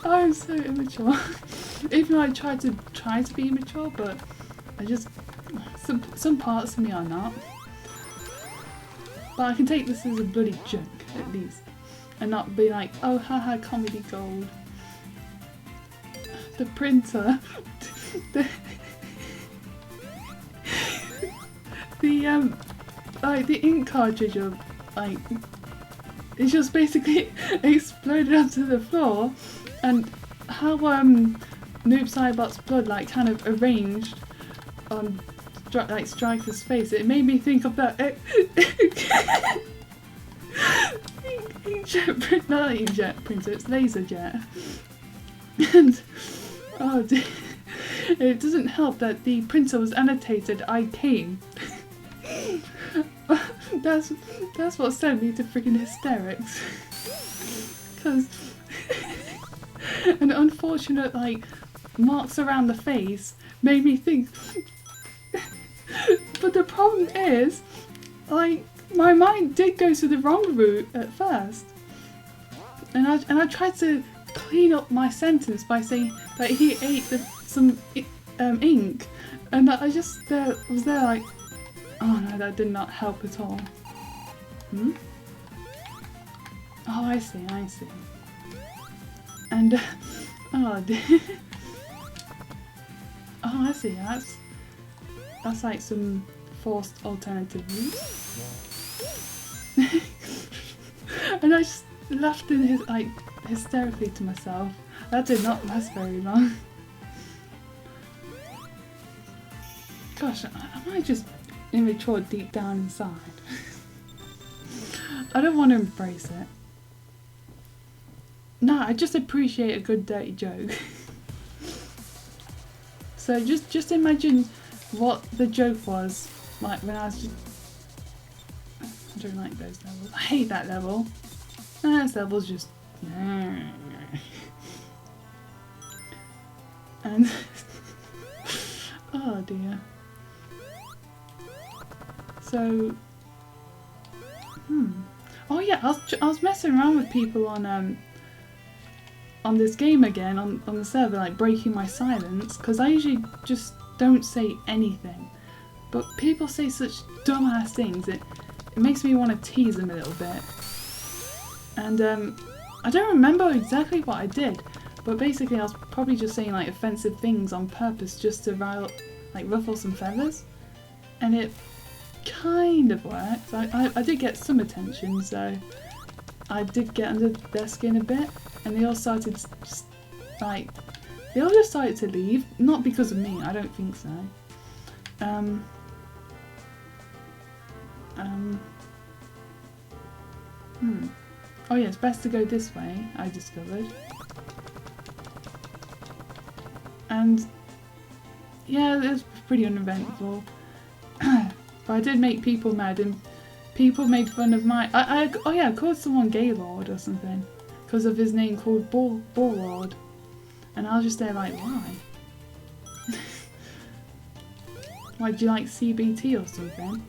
I'm so immature. Even though I try to be immature, but I just some parts of me are not. But I can take this as a bloody joke at least, and not be like, oh haha, comedy gold. The printer. the ink cartridge of like it just basically exploded onto the floor, and how Noob Saibot's blood like kind of arranged on like Striker's face, it made me think of that inkjet not inkjet printer, it's laser jet. And oh dear, it doesn't help that the printer was annotated I came. That's what sent me to freaking hysterics. Because an unfortunate like marks around the face made me think. But the problem is, like, my mind did go to the wrong route at first, and I tried to clean up my sentence by saying that he ate some ink, and I just was there like, oh no, that did not help at all. Hmm? Oh, I see. And oh dear. Oh, I see. That's like some forced alternative route. And I just laughed in hysterically to myself. That did not last very long. Gosh, I might just immature deep down inside. I don't want to embrace it. No, I just appreciate a good dirty joke. So just imagine what the joke was like when I was just... I don't like those levels. I hate that level. This level's just... And... oh dear. So... Oh yeah, I was messing around with people on this game again, on the server, like breaking my silence, because I usually just don't say anything. But people say such dumbass things, it makes me want to tease them a little bit. And I don't remember exactly what I did, but basically I was probably just saying like offensive things on purpose just to ruffle some feathers. And it kind of worked. I did get some attention, so I did get under their skin a bit, and they all started just to leave, not because of me, I don't think so. Oh yeah, it's best to go this way, I discovered. And yeah, it was pretty uneventful. But I did make people mad, and people made fun of my... I called someone Gaylord or something because of his name called Bullord, and I was just there like, why? Why, do you like CBT or something?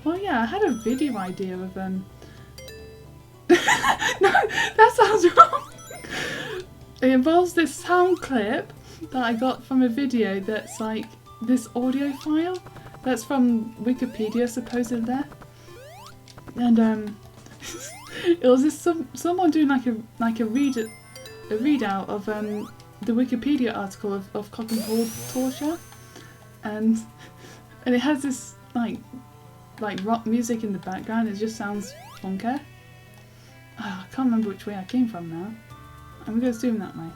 Oh yeah, I had a video idea of No, that sounds wrong. It involves this sound clip that I got from a video that's like this audio file that's from Wikipedia supposedly, and it was this someone doing like a readout of the Wikipedia article of cock and bull torture, and it has this like rock music in the background. It just sounds funky. Oh, I can't remember which way I came from now. I'm gonna assume that way.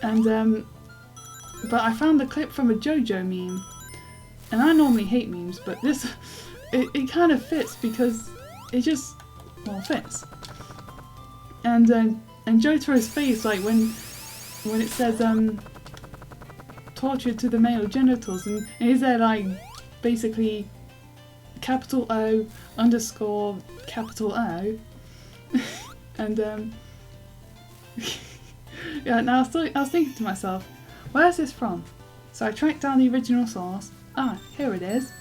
And but I found the clip from a JoJo meme, and I normally hate memes, but this it kind of fits because it just fits. And Jotaro's face, like when it says torture to the male genitals, and he's there like basically capital O underscore capital O, and yeah. Now I was thinking to myself, where's this from? So I tracked down the original source. Ah, here it is.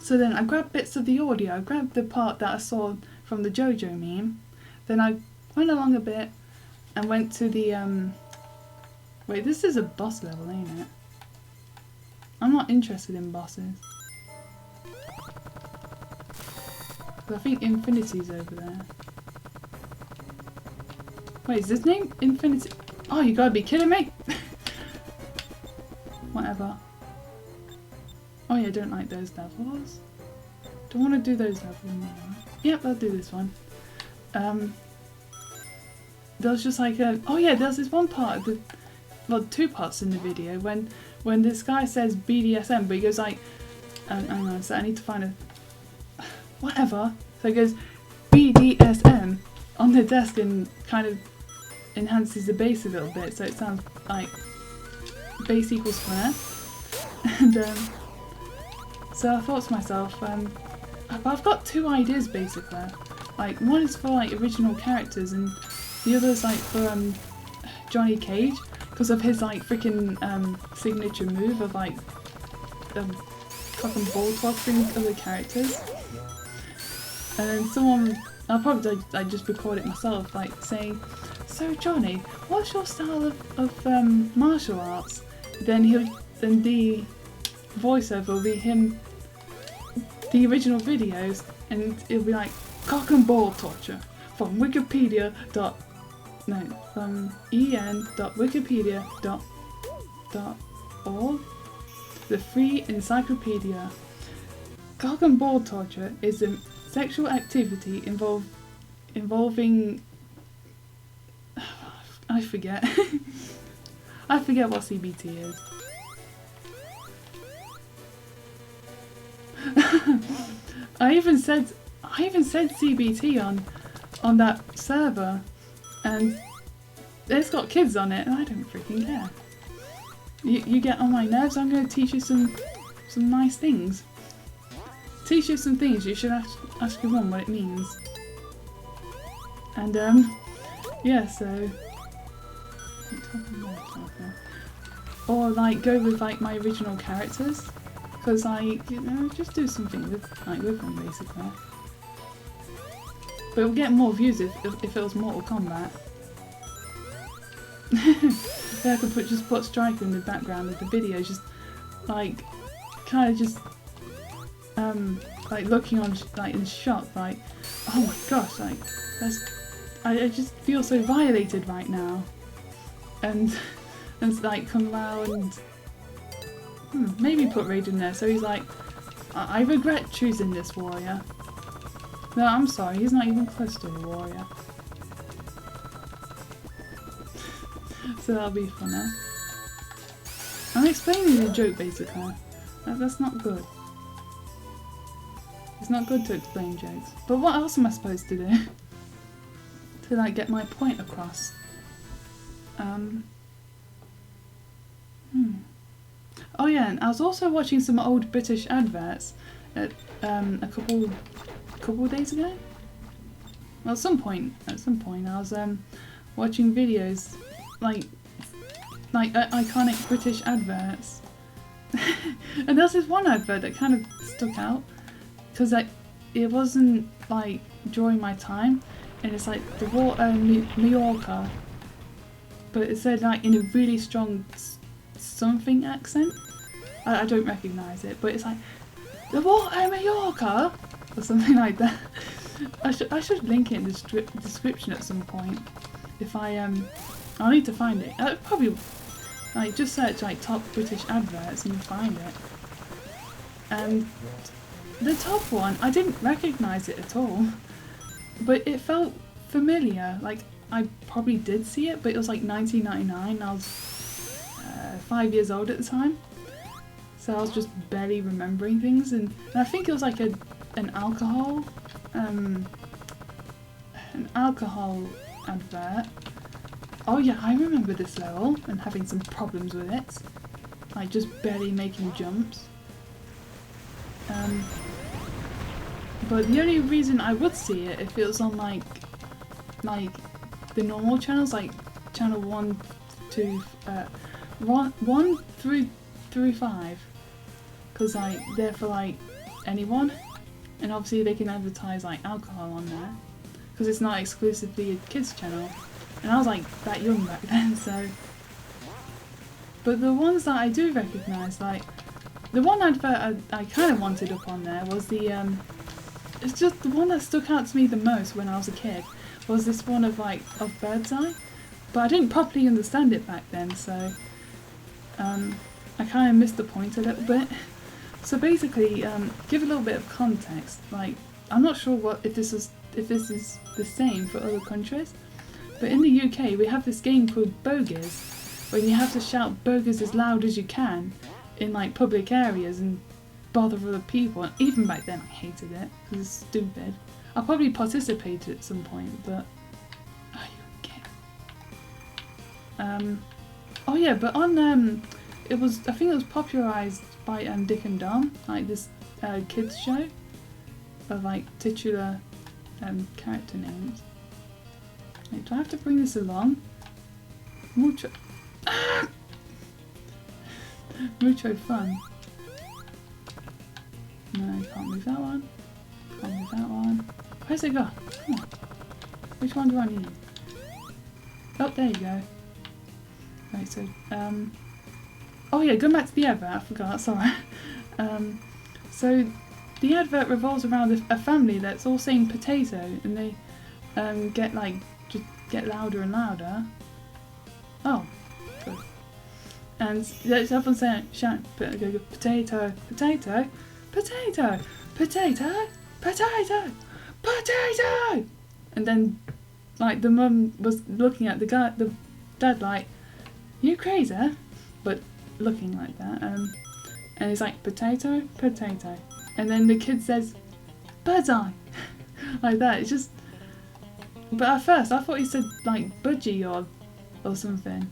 So then I grabbed bits of the audio. I grabbed the part that I saw from the JoJo meme. Then I went along a bit and went to the wait, this is a boss level, ain't it? I'm not interested in bosses. I think Infinity's over there. Wait, is his name Infinity? Oh, you gotta be kidding me! Whatever. Oh yeah, I don't like those levels. Don't want to do those levels anymore. Yep, I'll do this one. There was just like a... Oh yeah, there's this one part of the... Well, two parts in the video when this guy says BDSM, but he goes like... hang on, so I need to find a... Whatever. So he goes BDSM on the desk and kind of enhances the bass a little bit, so it sounds like bass equals snare. And so I thought to myself, I've got two ideas basically. Like one is for like original characters and the other is like for Johnny Cage because of his like freaking signature move of like cock and ball torturing other characters. And then someone, I'll probably like just record it myself, like saying, "So Johnny, what's your style of martial arts?" Then the voiceover will be him, the original videos, and it'll be like cock and ball torture from en.wikipedia.org, the free encyclopedia. Cock and ball torture is a sexual activity involving I forget. I forget what CBT is. I even said CBT on that server, and it's got kids on it, and I don't freaking care. You get on my nerves. I'm going to teach you some nice things. Teach you some things. You should ask your mum what it means. And yeah, so or like go with like my original characters, because like, you know, just do something with them basically. But we'll get more views if it was Mortal Kombat. Then I could just put Striker in the background of the video, just like kind of just like looking on like in shock, like, oh my gosh, like I just feel so violated right now, and like come out and maybe put Rage in there. So he's like, I regret choosing this warrior. No, I'm sorry, he's not even close to a warrior. So that'll be fun now. I'm explaining the joke basically. That's not good. It's not good to explain jokes. But what else am I supposed to do? To like get my point across? Oh yeah, and I was also watching some old British adverts at a couple of days ago. Well, at some point I was watching videos like iconic British adverts. And there's this one advert that kind of stuck out because it wasn't like during my time, and it's like the water Mallorca, but it said like in a really strong something accent. I don't recognise it, but it's like the water Mallorca or something like that. I should link it in the description at some point. If I'll need to find it. Probably like just search like top British adverts and you'll find it. And the top one, I didn't recognise it at all, but it felt familiar. Like I probably did see it, but it was like 1999. I was 5 years old at the time, so I was just barely remembering things. And I think it was like an alcohol advert. Oh yeah, I remember this level and having some problems with it, like just barely making jumps. But the only reason I would see it if it was on like the normal channels, like channel 1 through 5, because like they're for like anyone, and obviously they can advertise like alcohol on there, because it's not exclusively a kids channel. And I was like that young back then, so. But the ones that I do recognise, like the one advert I kind of wanted up on there was the it's just the one that stuck out to me the most when I was a kid was this one of Birdseye, but I didn't properly understand it back then, so I kind of missed the point a little bit. So basically, give a little bit of context. Like, I'm not sure if this is the same for other countries, but in the UK we have this game called Bogies, where you have to shout bogies as loud as you can in like public areas and bother other people. And even back then I hated it because it's stupid. I'll probably participate at some point, but oh, you can't. Oh yeah, but on I think it was popularised by Dick and Dom, like this kids show of like titular character names. Wait, do I have to bring this along? Mucho Mucho fun. No, I can't move that one. Can't move that one. Where's it go? Come on. Which one do I need? Oh, there you go. Right, so, oh yeah, going back to the advert, I forgot, sorry. So, the advert revolves around a family that's all saying potato, and they just get louder and louder. Oh, good. And everyone's saying, shouting, potato, potato, potato, potato, potato, potato! And then, like, the mum was looking at the dad like, you crazy? But looking like that. And he's like, potato, potato. And then the kid says, bird's eye. Like that. It's just... But at first, I thought he said, like, budgie or something.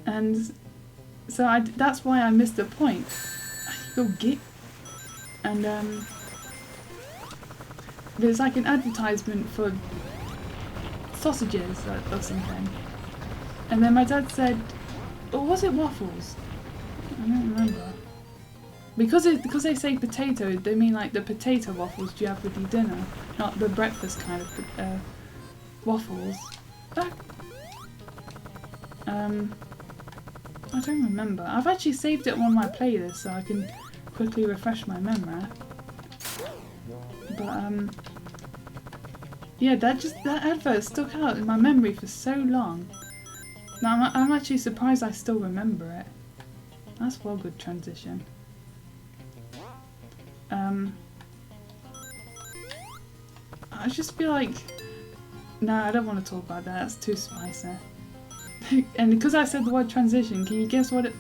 And so that's why I missed the point. Go get... And, there's like an advertisement for sausages or something. And then my dad said, or was it waffles? I don't remember. Because they say potato, they mean like the potato waffles you have with your dinner, not the breakfast kind of waffles. I don't remember. I've actually saved it on my playlist so I can quickly refresh my memory. But yeah, that advert stuck out in my memory for so long. Now I'm actually surprised I still remember it. That's well good transition. I just feel like... No, I don't want to talk about that, that's too spicy. And because I said the word transition, can you guess what it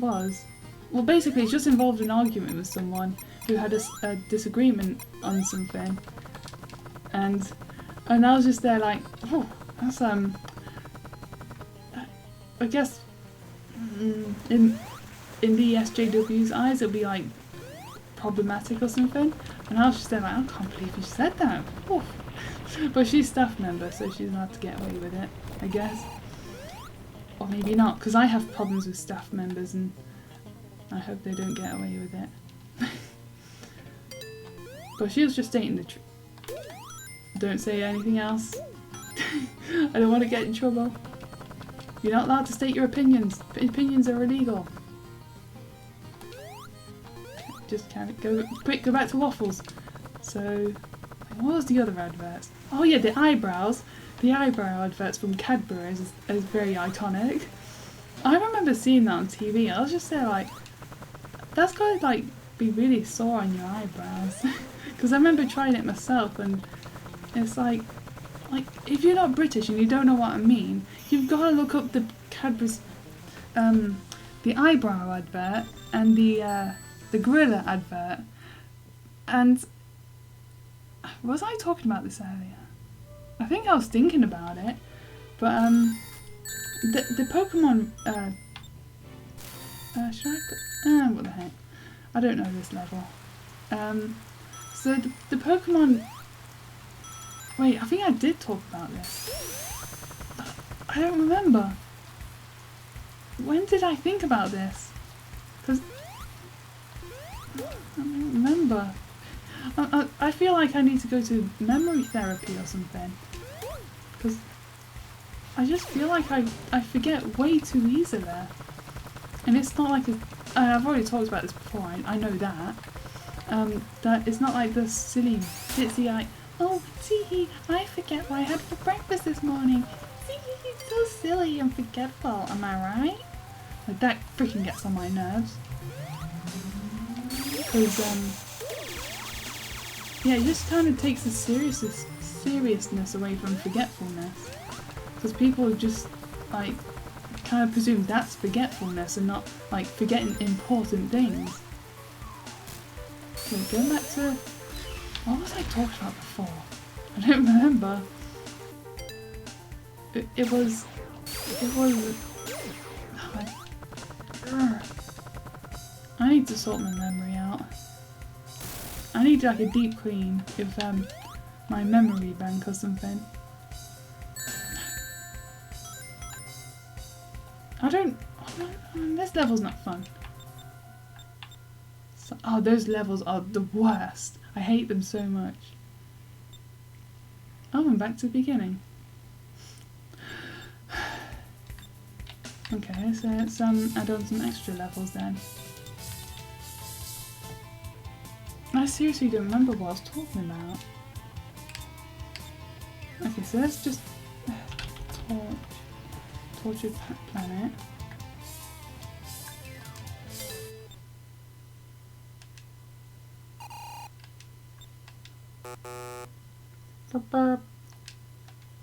was? Well, basically it just involved an argument with someone who had a disagreement on something. And I was just there like, oh, that's I guess in the SJW's eyes it'll be like problematic or something, and I was just there like, I can't believe you said that. Oof. But she's staff member, so she's allowed to get away with it, I guess. Or maybe not, because I have problems with staff members and I hope they don't get away with it. But she was just stating the truth. Don't say anything else. I don't want to get in trouble. You're not allowed to state your opinions. Opinions are illegal. Just can't go quick. Go back to waffles. So, what was the other adverts? Oh yeah, the eyebrows. The eyebrow adverts from Cadbury is very iconic. I remember seeing that on TV. I was just there like, that's gotta like be really sore on your eyebrows. Because I remember trying it myself, and it's like if you're not British and you don't know what I mean, you've got to look up the Cadbury's, the eyebrow advert and the gorilla advert. And was I talking about this earlier? I think I was thinking about it, but the Pokemon. Should I put? What the heck? I don't know this level. So the Pokemon. Wait, I think I did talk about this. I don't remember. When did I think about this? Because I don't remember. I feel like I need to go to memory therapy or something. Because I just feel like I forget way too easily. And it's not like I've already talked about this before, I know that. That it's not like the silly, ditzy like, oh, see, I forget what I had for breakfast this morning. See, it's so silly and forgetful, am I right? Like, that freaking gets on my nerves. because yeah, it just kind of takes the seriousness away from forgetfulness, because people just like kind of presume that's forgetfulness and not like forgetting important things. Okay, going back to what was I talking about before? I don't remember. It was. I need to sort my memory out. I need like a deep clean of my memory bank or something. I don't. This level's not fun. So, oh, those levels are the worst. I hate them so much. Oh, I'm back to the beginning. Okay, so let's add on some extra levels then. I seriously don't remember what I was talking about. Okay, so let's just tortured planet.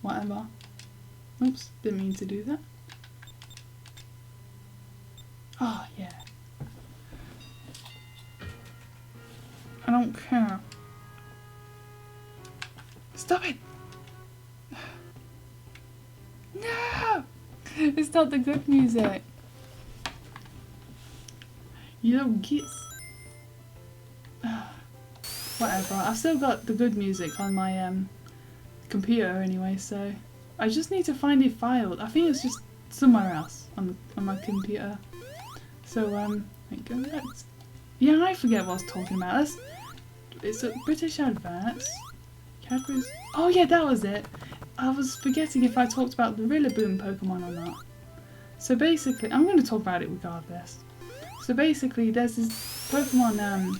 Whatever. Oops, didn't mean to do that. Oh, yeah. I don't care. Stop it! No! It's not the good music. You don't get... Whatever. I've still got the good music on my computer anyway, so I just need to find a file. I think it's just somewhere else on my computer. So like, go back. Yeah, I forget what I was talking about. It's a British adverts. Cadbury's. Oh yeah, that was it. I was forgetting if I talked about the Rillaboom Pokemon or not. So basically, I'm going to talk about it regardless. So basically, there's this Pokemon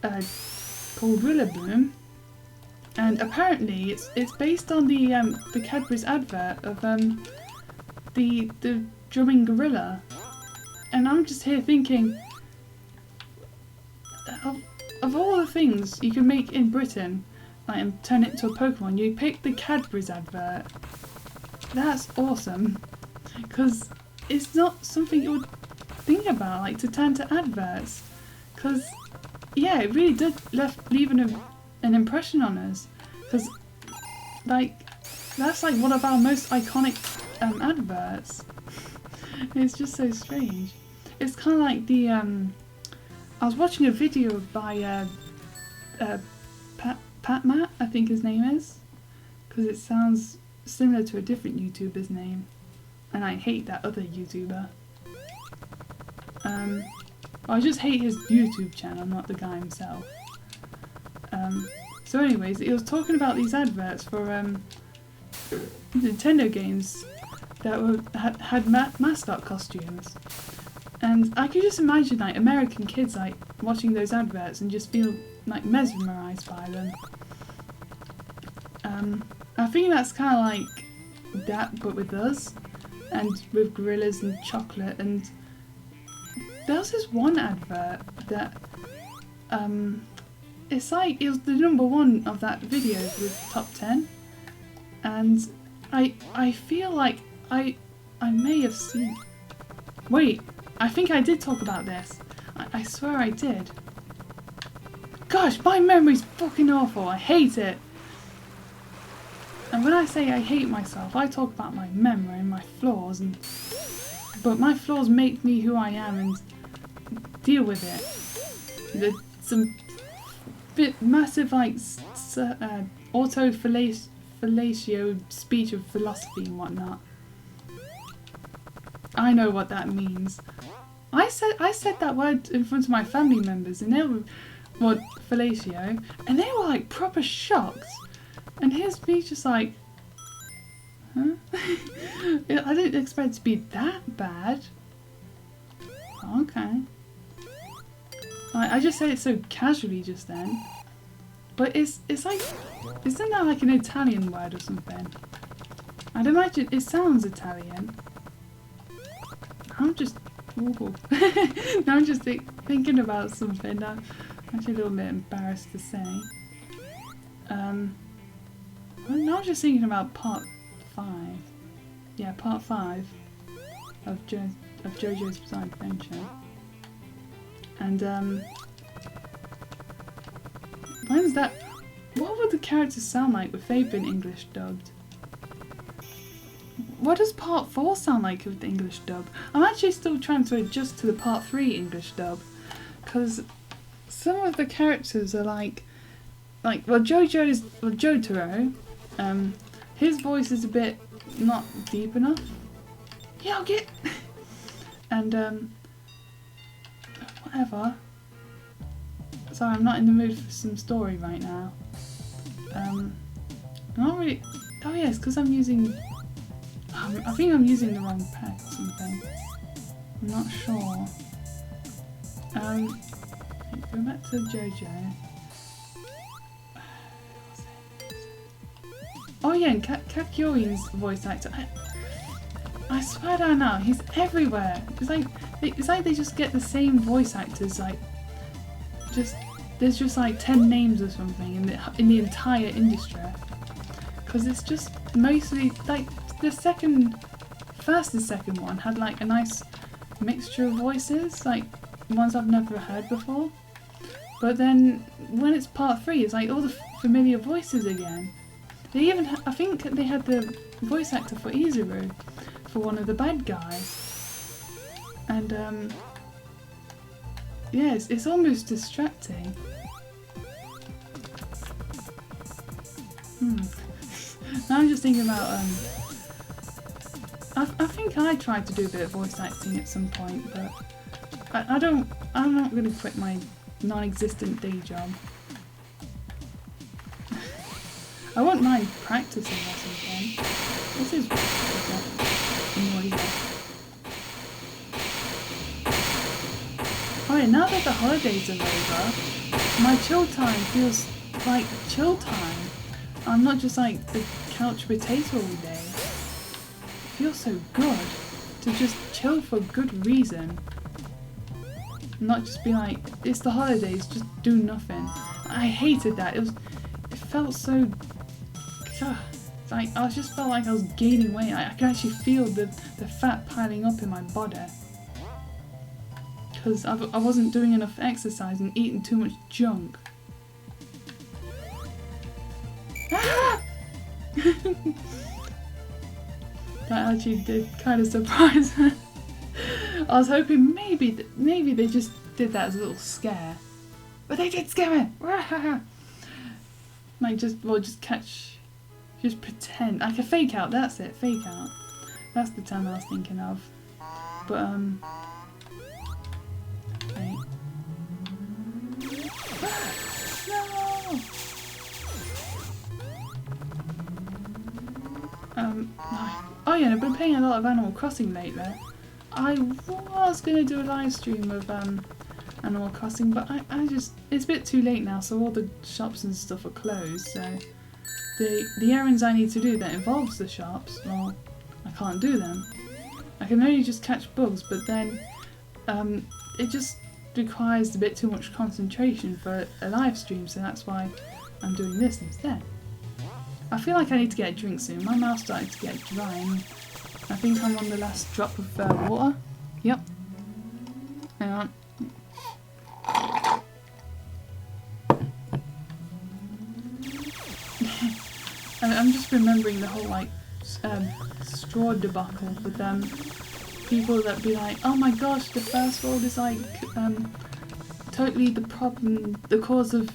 called Rillaboom, and apparently it's based on the Cadbury's advert of the drumming gorilla. And I'm just here thinking, of all the things you can make in Britain, like, and turn it into a Pokemon, you pick the Cadbury's advert. That's awesome, because it's not something you would think about, like, to turn to adverts. Because, yeah, it really did leave an impression on us. Because, like, that's like one of our most iconic adverts. It's just so strange. It's kind of like the I was watching a video by Pat Matt, I think his name is, because it sounds similar to a different YouTuber's name, and I hate that other YouTuber. I just hate his YouTube channel, not the guy himself. So anyways, he was talking about these adverts for Nintendo games that had mascot costumes. And I could just imagine like American kids like watching those adverts and just feel like mesmerised by them. I think that's kind of like that, but with us, and with gorillas and chocolate. And there was this one advert that it's like it was the #1 of that video with top 10, and I feel like I may have seen. Wait. I think I did talk about this. I swear I did. Gosh, my memory's fucking awful. I hate it. And when I say I hate myself, I talk about my memory and my flaws, but my flaws make me who I am and deal with it. There's some bit massive like auto-fellatio speech of philosophy and whatnot. I know what that means. I said that word in front of my family members, and they were fellatio, and they were like proper shocked. And his speech is like, huh? I didn't expect it to be that bad. Okay. I just said it so casually just then, but it's like, isn't that like an Italian word or something? I'd imagine it sounds Italian. I'm just Ooh. Now I'm just thinking about something that I'm actually a little bit embarrassed to say. Well, now I'm just thinking about part 5. Yeah, part 5 of JoJo's Bizarre Adventure. And when's that? What would the characters sound like if they've been English dubbed? What does part 4 sound like with the English dub? I'm actually still trying to adjust to the part 3 English dub, because some of the characters are like Jotaro, his voice is a bit not deep enough. Yeah, I'll get. And whatever. Sorry, I'm not in the mood for some story right now. I'm not really. Oh yeah, it's because I'm using. I think I'm using the wrong pack or something. I'm not sure. Go back to JoJo. Oh yeah, and Kakyoin's voice actor. I swear down now, he's everywhere. It's like they just get the same voice actors. Like, there's just like 10 names or something in the entire industry. Because it's just mostly like the first and second one had like a nice mixture of voices, like ones I've never heard before. But then when it's part 3, it's like all the familiar voices again. They even I think they had the voice actor for Izuru, for one of the bad guys. And yeah, it's almost distracting. Now I'm just thinking about I think I tried to do a bit of voice acting at some point, but I'm not going to quit my non-existent day job. I wouldn't mind practicing or something. This is noisy. Alright, now that the holidays are over, my chill time feels like chill time. I'm not just like the couch potato all day. It feels so good to just chill for good reason. Not just be like, it's the holidays, just do nothing. I hated that. It felt so. Like I just felt like I was gaining weight. I could actually feel the fat piling up in my body because I wasn't doing enough exercise and eating too much junk. Ah! That actually did kind of surprise me. I was hoping maybe they just did that as a little scare, but they did scare me. Like just pretend, like a fake out. That's it, fake out. That's the term I was thinking of. But wait. No. No. Oh yeah, I've been playing a lot of Animal Crossing lately. I was gonna do a live stream of Animal Crossing, but I just, it's a bit too late now, so all the shops and stuff are closed. So the errands I need to do that involves the shops, well, I can't do them. I can only just catch bugs, but then it just requires a bit too much concentration for a live stream, so that's why I'm doing this instead. I feel like I need to get a drink soon. My mouth's starting to get dry and I think I'm on the last drop of water. Yep. Hang on. I'm just remembering the whole like straw debacle with people that be like, oh my gosh, the first world is like totally the problem, the cause of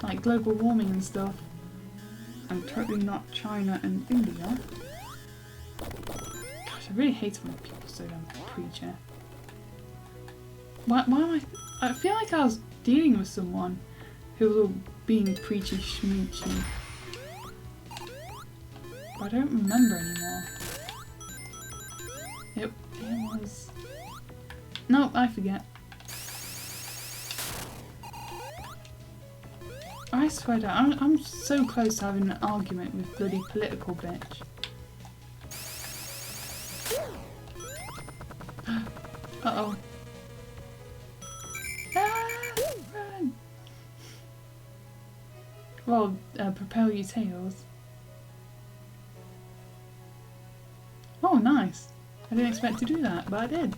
like global warming and stuff, and totally not China and India. Gosh, I really hate when people say I'm preacher. Why am I feel like I was dealing with someone who was all being preachy schmoochy. But I don't remember anymore. It was... No, I forget. I swear to God, I'm so close to having an argument with bloody political bitch. Uh-oh. Ah, run! Well, propel your tails. Oh, nice. I didn't expect to do that, but I did.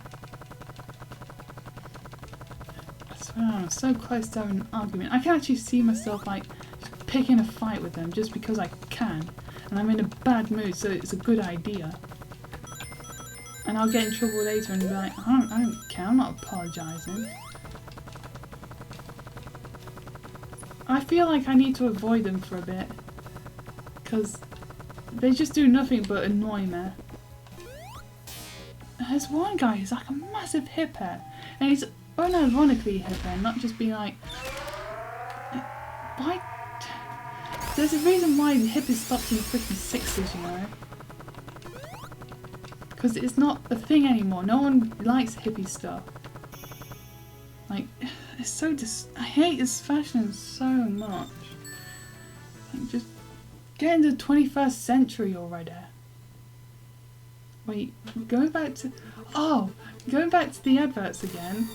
I swear I'm so close to having an argument. I can actually see myself like picking a fight with them just because I can. And I'm in a bad mood, so it's a good idea. And I'll get in trouble later and be like, I don't care, I'm not apologising. I feel like I need to avoid them for a bit. Because they just do nothing but annoy me. There's one guy who's like a massive hipper. And he's unironically hipper, not just being like... Why? There's a reason why the hippies stopped in the freaking 60s, you know? Because it's not a thing anymore. No one likes hippie stuff. Like, it's so I hate this fashion so much. Like, just get into the 21st century already. Wait, going back to... Oh! Going back to the adverts again.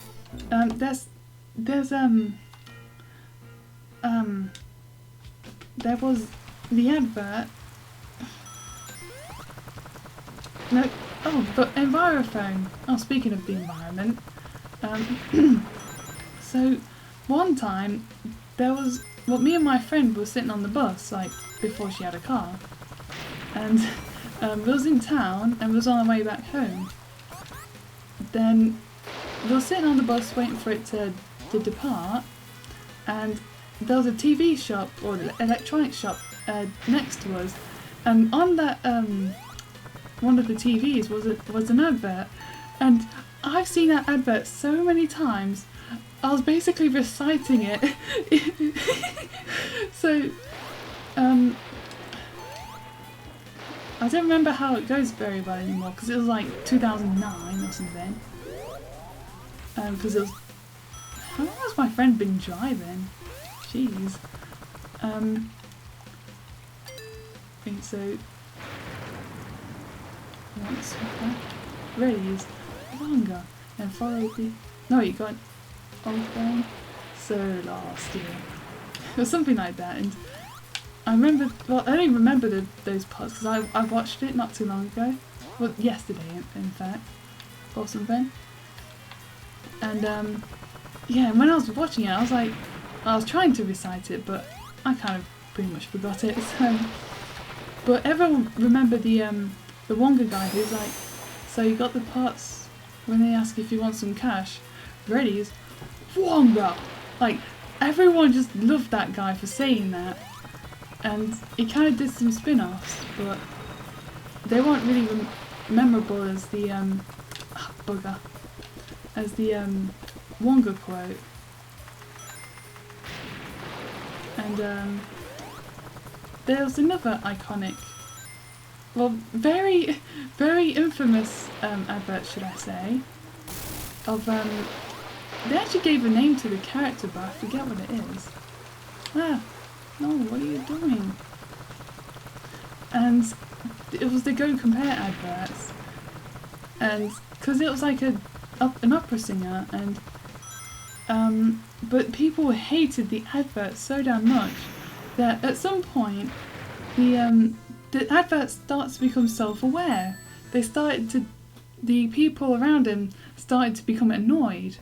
There was the advert... No, oh, but Envirophone. Oh, speaking of the environment. So, one time, there was... Well, me and my friend were sitting on the bus, like, before she had a car. And we was in town, and we was on our way back home. Then, we were sitting on the bus waiting for it to depart, and there was a TV shop, or electronics shop, next to us. And on that, one of the TVs was an advert. And I've seen that advert so many times, I was basically reciting it. So, I don't remember how it goes very well anymore, because it was like 2009 or something. Because it was... How long has my friend been driving? Jeez. Okay, so... Once raise longer and follow the... No, you got open so last year. It was something like that, and I remember... Well, I don't remember those parts because I watched it not too long ago. Well, yesterday, in fact, or something. And yeah, and when I was watching it, I was like, I was trying to recite it, but I kind of pretty much forgot it. So, but everyone remember the Wonga guy who's like, so you got the parts when they ask if you want some cash. Ready's Wonga. Like everyone just loved that guy for saying that, and he kind of did some spin-offs, but they weren't really memorable as the bugger. As the Wonga quote. And there was another iconic, well, very, very infamous advert, should I say, of, they actually gave a name to the character, but I forget what it is. Ah, no, what are you doing? And it was the Go Compare adverts, and, because it was like an opera singer, and but people hated the advert so damn much that at some point the advert starts to become self-aware. The people around him started to become annoyed,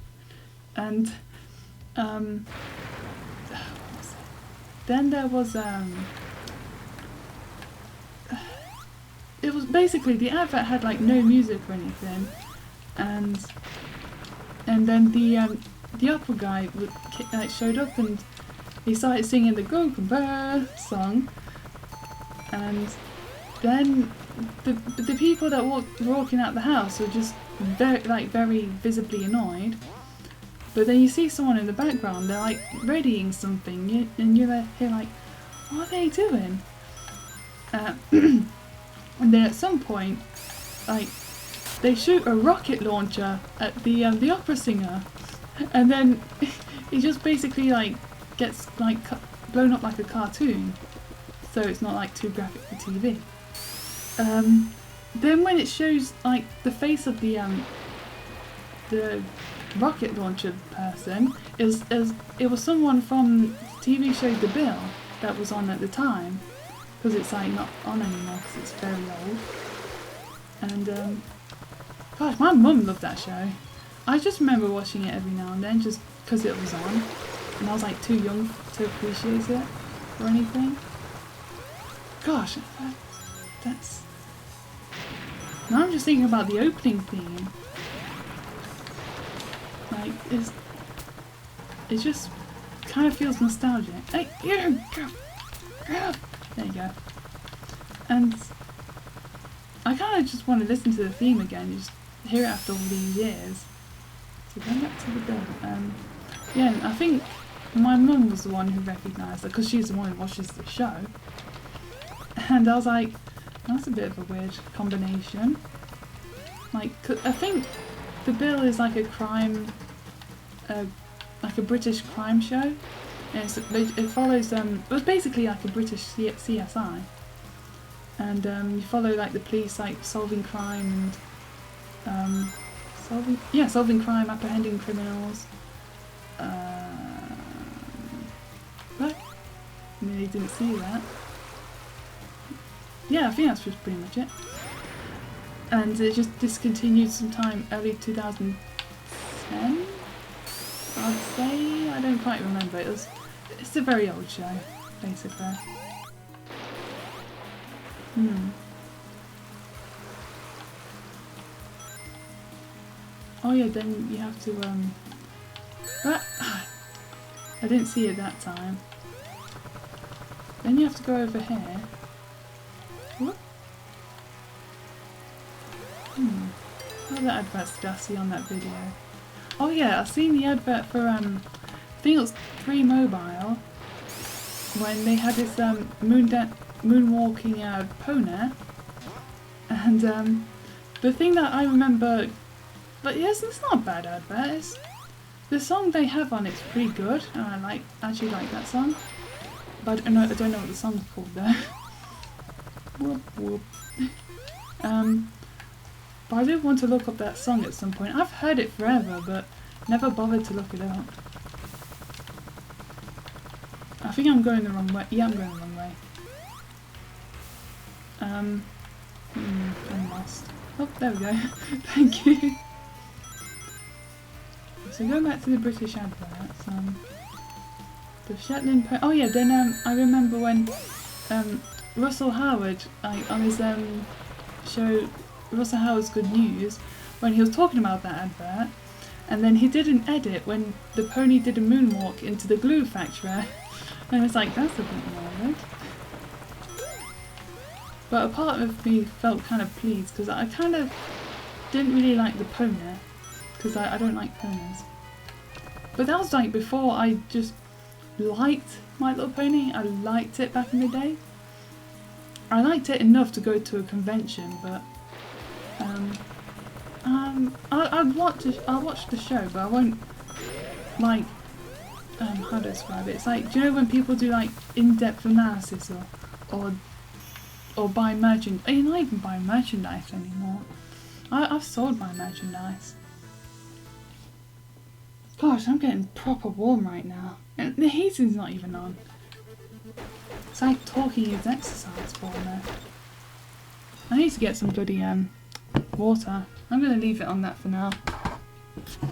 and then there was it was basically the advert had like no music or anything, and then the opera guy showed up and he started singing the Go Compare song, and then the people that were walking out the house were just very visibly annoyed. But then you see someone in the background, they're like readying something, and you're here like, what are they doing? And then at some point, like, they shoot a rocket launcher at the opera singer, and then he just basically like gets like blown up like a cartoon, so it's not like too graphic for TV. Then when it shows like the face of the the rocket launcher person, it was someone from the TV show The Bill that was on at the time, because it's like not on anymore because it's very old. And gosh, my mum loved that show. I just remember watching it every now and then just because it was on, and I was like too young to appreciate it or anything. Gosh, that's... Now I'm just thinking about the opening theme. Like, it just kind of feels nostalgic. Hey, you go! There you go. And I kind of just want to listen to the theme again, just hear it after all these years. So going back to the bill. Yeah, and I think my mum was the one who recognised her, because she's the one who watches the show. And I was like, that's a bit of a weird combination. Like, I think The Bill is like a crime, like a British crime show. And it follows, it was basically like a British CSI. And you follow like the police like solving crime and solving crime, apprehending criminals. But nearly didn't see that. Yeah, I think that's just pretty much it. And it just discontinued sometime early 2010, I'd say. I don't quite remember. It's a very old show, basically. Oh yeah, then you have to I didn't see it that time. Then you have to go over here. What? What other adverts did I see on that video? Oh yeah, I've seen the advert for I think it was 3 Mobile, when they had this moonwalking pony, and the thing that I remember, but yes, it's not a bad advert. The song they have on it's pretty good, and I actually like that song. But I don't know what the song's called though. Whoop whoop. But I do want to look up that song at some point. I've heard it forever, but never bothered to look it up. I think I'm going the wrong way. Yeah, I'm going the wrong way. I'm lost. Oh, there we go. Thank you. So going back to the British adverts, the Shetland oh yeah, then I remember when Russell Howard, like on his show Russell Howard's Good News, when he was talking about that advert, and then he did an edit when the pony did a moonwalk into the glue factory, and it's like, that's a bit morbid. But a part of me felt kind of pleased, because I kind of didn't really like the pony, because I don't like ponies. But that was like before I just liked My Little Pony. I liked it back in the day. I liked it enough to go to a convention, but I'll watch the show, but I won't like how to describe it. It's like, do you know when people do like in-depth analysis or buy merchandise? You're not even buying merchandise anymore. I've sold my merchandise. Gosh, I'm getting proper warm right now. And the heating's not even on. It's like talking is exercise for me. I need to get some bloody water. I'm going to leave it on that for now.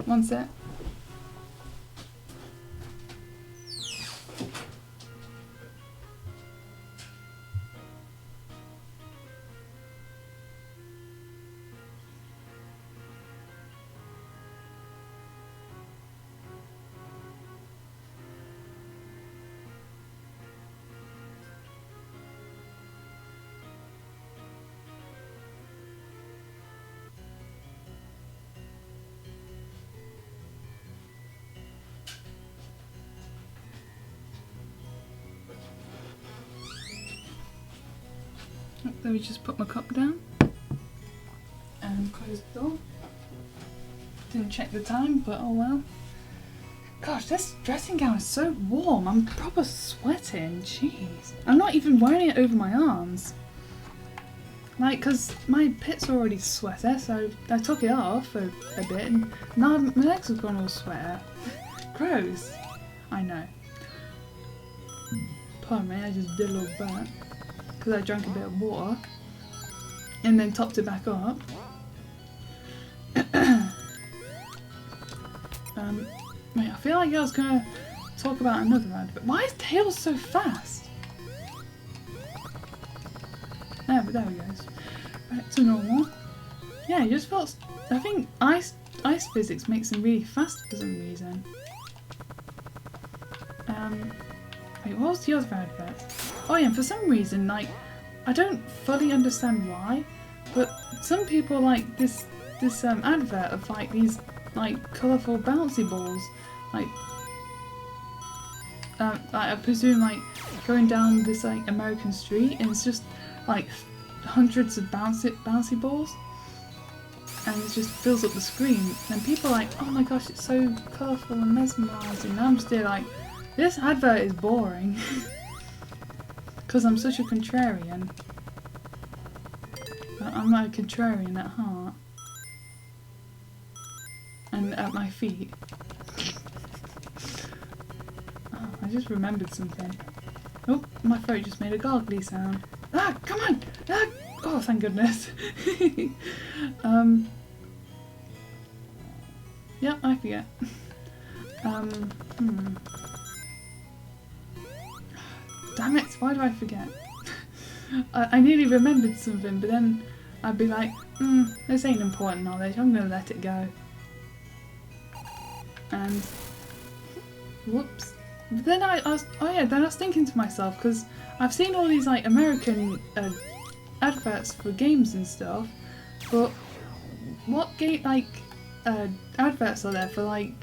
One sec. Let me just put my cup down and close the door. Didn't check the time, but oh well. Gosh, this dressing gown is so warm. I'm proper sweating. Jeez. I'm not even wearing it over my arms. Like, because my pit's already sweaty, so I took it off a bit, and now my legs have gone all sweaty. Gross. I know. Pardon me, I just did a little bit. Because I drank a bit of water. And then topped it back up. Wait, I feel like I was going to talk about another advert. Why is Tails so fast? There we go. Back to normal. Yeah, you just felt... I think ice physics makes them really fast for some reason. Wait, what was the other advert? Oh yeah, and for some reason, like, I don't fully understand why, but some people like this advert of like these like colourful bouncy balls, like I presume like going down this like American street, and it's just like hundreds of bouncy balls, and it just fills up the screen, and people are like, oh my gosh, it's so colourful and mesmerising. And I'm just there like, this advert is boring. Because I'm such a contrarian. But I'm not a contrarian at heart. And at my feet. Oh, I just remembered something. Oh, my throat just made a gargly sound. Ah, come on! Ah! Oh, thank goodness. Yeah, I forget. Damn it, why do I forget? I nearly remembered something, but then I'd be like, this ain't important knowledge, I'm gonna let it go. And, whoops. But then I was thinking to myself, because I've seen all these like American adverts for games and stuff, but what adverts are there for like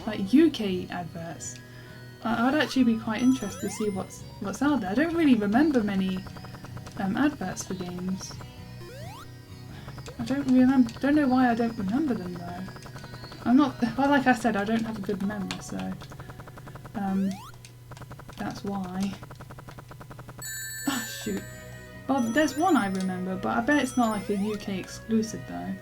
UK adverts? I'd actually be quite interested to see what's out there. I don't really remember many adverts for games. I don't know why I don't remember them though. I'm not, well, like I said, I don't have a good memory, so that's why. Oh shoot. Well, there's one I remember, but I bet it's not like a UK exclusive though.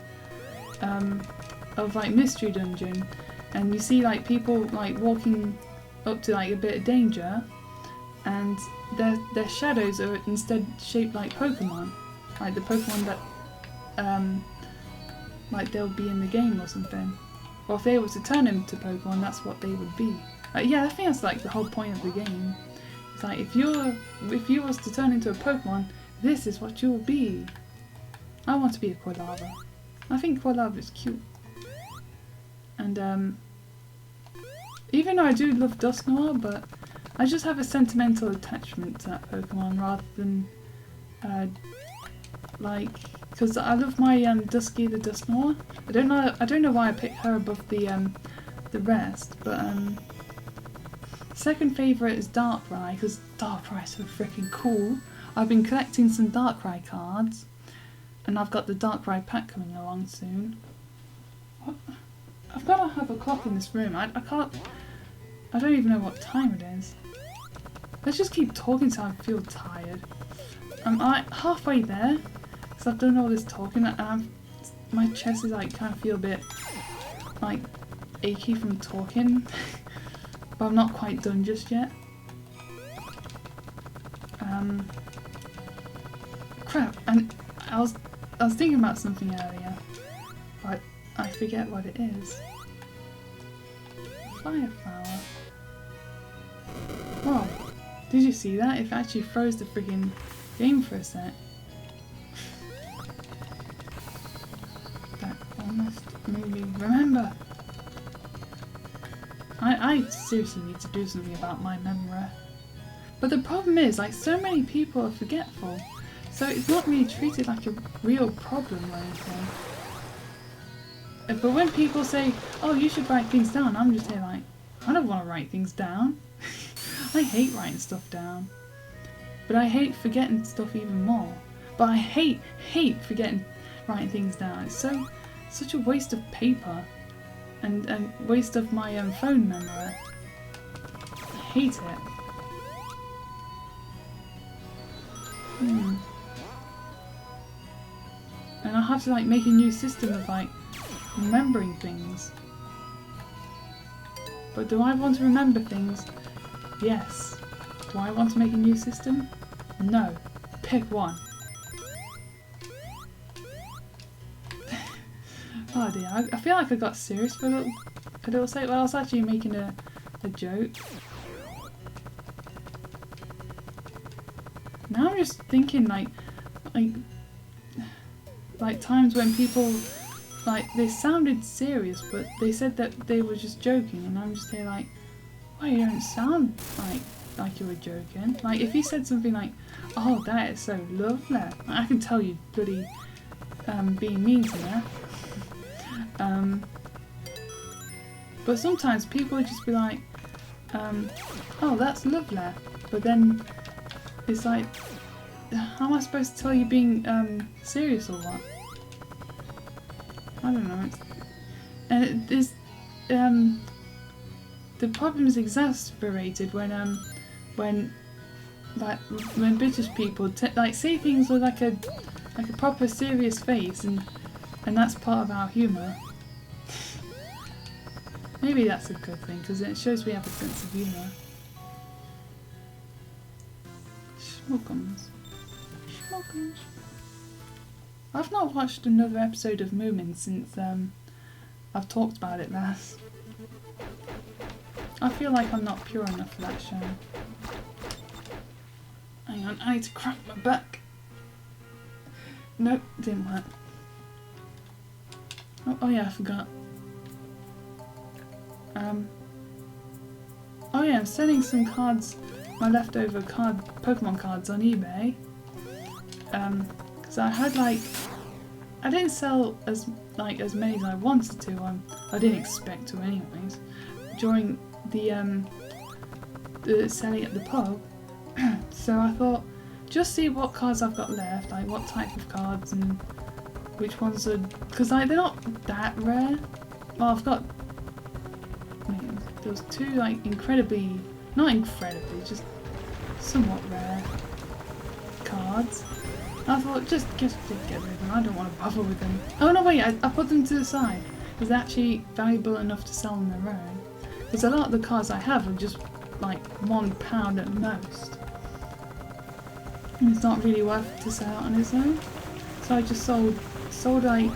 Of like Mystery Dungeon, and you see like people like walking up to like a bit of danger, and their shadows are instead shaped like Pokemon, like the Pokemon that like they'll be in the game or something. Or if they were to turn into Pokemon, that's what they would be. Yeah, I think that's like the whole point of the game. It's like if you was to turn into a Pokemon, this is what you'll be. I want to be a Quilava. I think Quilava is cute. And even though I do love Dusknoir, but I just have a sentimental attachment to that Pokemon rather than like, because I love my Dusky the Dusknoir. I don't know why I picked her above the rest, but second favourite is Darkrai, because Darkrai is so freaking cool. I've been collecting some Darkrai cards, and I've got the Darkrai pack coming along soon. What? I've got to have a clock in this room. I don't even know what time it is. Let's just keep talking till I feel tired. I'm halfway there, because I've done all this talking, and my chest is like kind of feel a bit like achy from talking. But I'm not quite done just yet. Crap, and I was thinking about something earlier, but I forget what it is. Fire flower. Whoa, did you see that? It actually froze the freaking game for a sec. That almost made me remember. I seriously need to do something about my memory. But the problem is, like, so many people are forgetful, so it's not really treated like a real problem or anything. But when people say, oh, you should write things down, I'm just here like, I don't want to write things down. I hate writing stuff down. But I hate forgetting stuff even more. But I hate writing things down. It's such a waste of paper. And waste of my phone memory. I hate it. and I have to like make a new system of like remembering things. But do I want to remember things? Yes. Do I want to make a new system? No. Pick one. Oh dear, I feel like I got serious for a little sec. Well, I was actually making a joke. Now I'm just thinking like times when people like they sounded serious, but they said that they were just joking, and I'm just here like, well, you don't sound like you were joking. Like if you said something like, "Oh, that is so lovely," I can tell you bloody being mean to me. But sometimes people would just be like, "Oh, that's lovely," but then it's like, how am I supposed to tell you being serious or what? I don't know. And it is the problem is exasperated when British people like say things with like a proper serious face, and that's part of our humour. Maybe that's a good thing because it shows we have a sense of humour. Schmuckums. I've not watched another episode of Moomin since I've talked about it last. I feel like I'm not pure enough for that show. Hang on, I need to crack my back. Nope, didn't work. Oh yeah, I forgot. Oh yeah, I'm selling some cards, my leftover Pokemon cards on eBay. Because I had like, I didn't sell as many as I wanted to. I didn't expect to anyways. During the selling at the pub, so I thought, just see what cards I've got left, like what type of cards and which ones are, because like they're not that rare. Well, I've got, there was two like not incredibly, just somewhat rare cards. I thought just get rid of them. I don't want to bother with them. Oh no, wait, I put them to the side. Is that actually valuable enough to sell on their own? Because a lot of the cards I have are just like £1 at most. And it's not really worth it to sell out on its own. So I just sold like,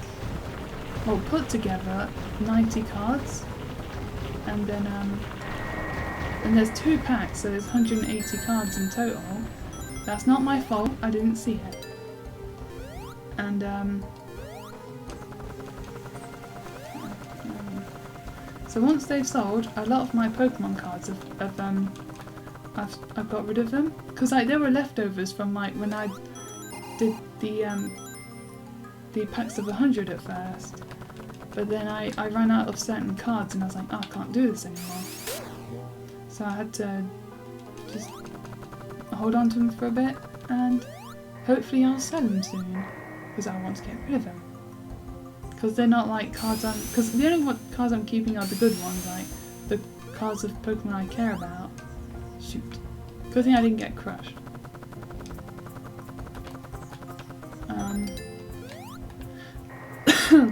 well, put together 90 cards. And then and there's 2 packs, so there's 180 cards in total. That's not my fault, I didn't see it. And so once they've sold, a lot of my Pokemon cards I've got rid of them, because like there were leftovers from like when I did the packs of 100 at first, but then I ran out of certain cards and I was like, oh, I can't do this anymore. So I had to just hold on to them for a bit, and hopefully I'll sell them soon, because I want to get rid of them. Because they're not like cards because the only cards I'm keeping are the good ones, like the cards of Pokemon I care about. Shoot. Good thing I didn't get crushed.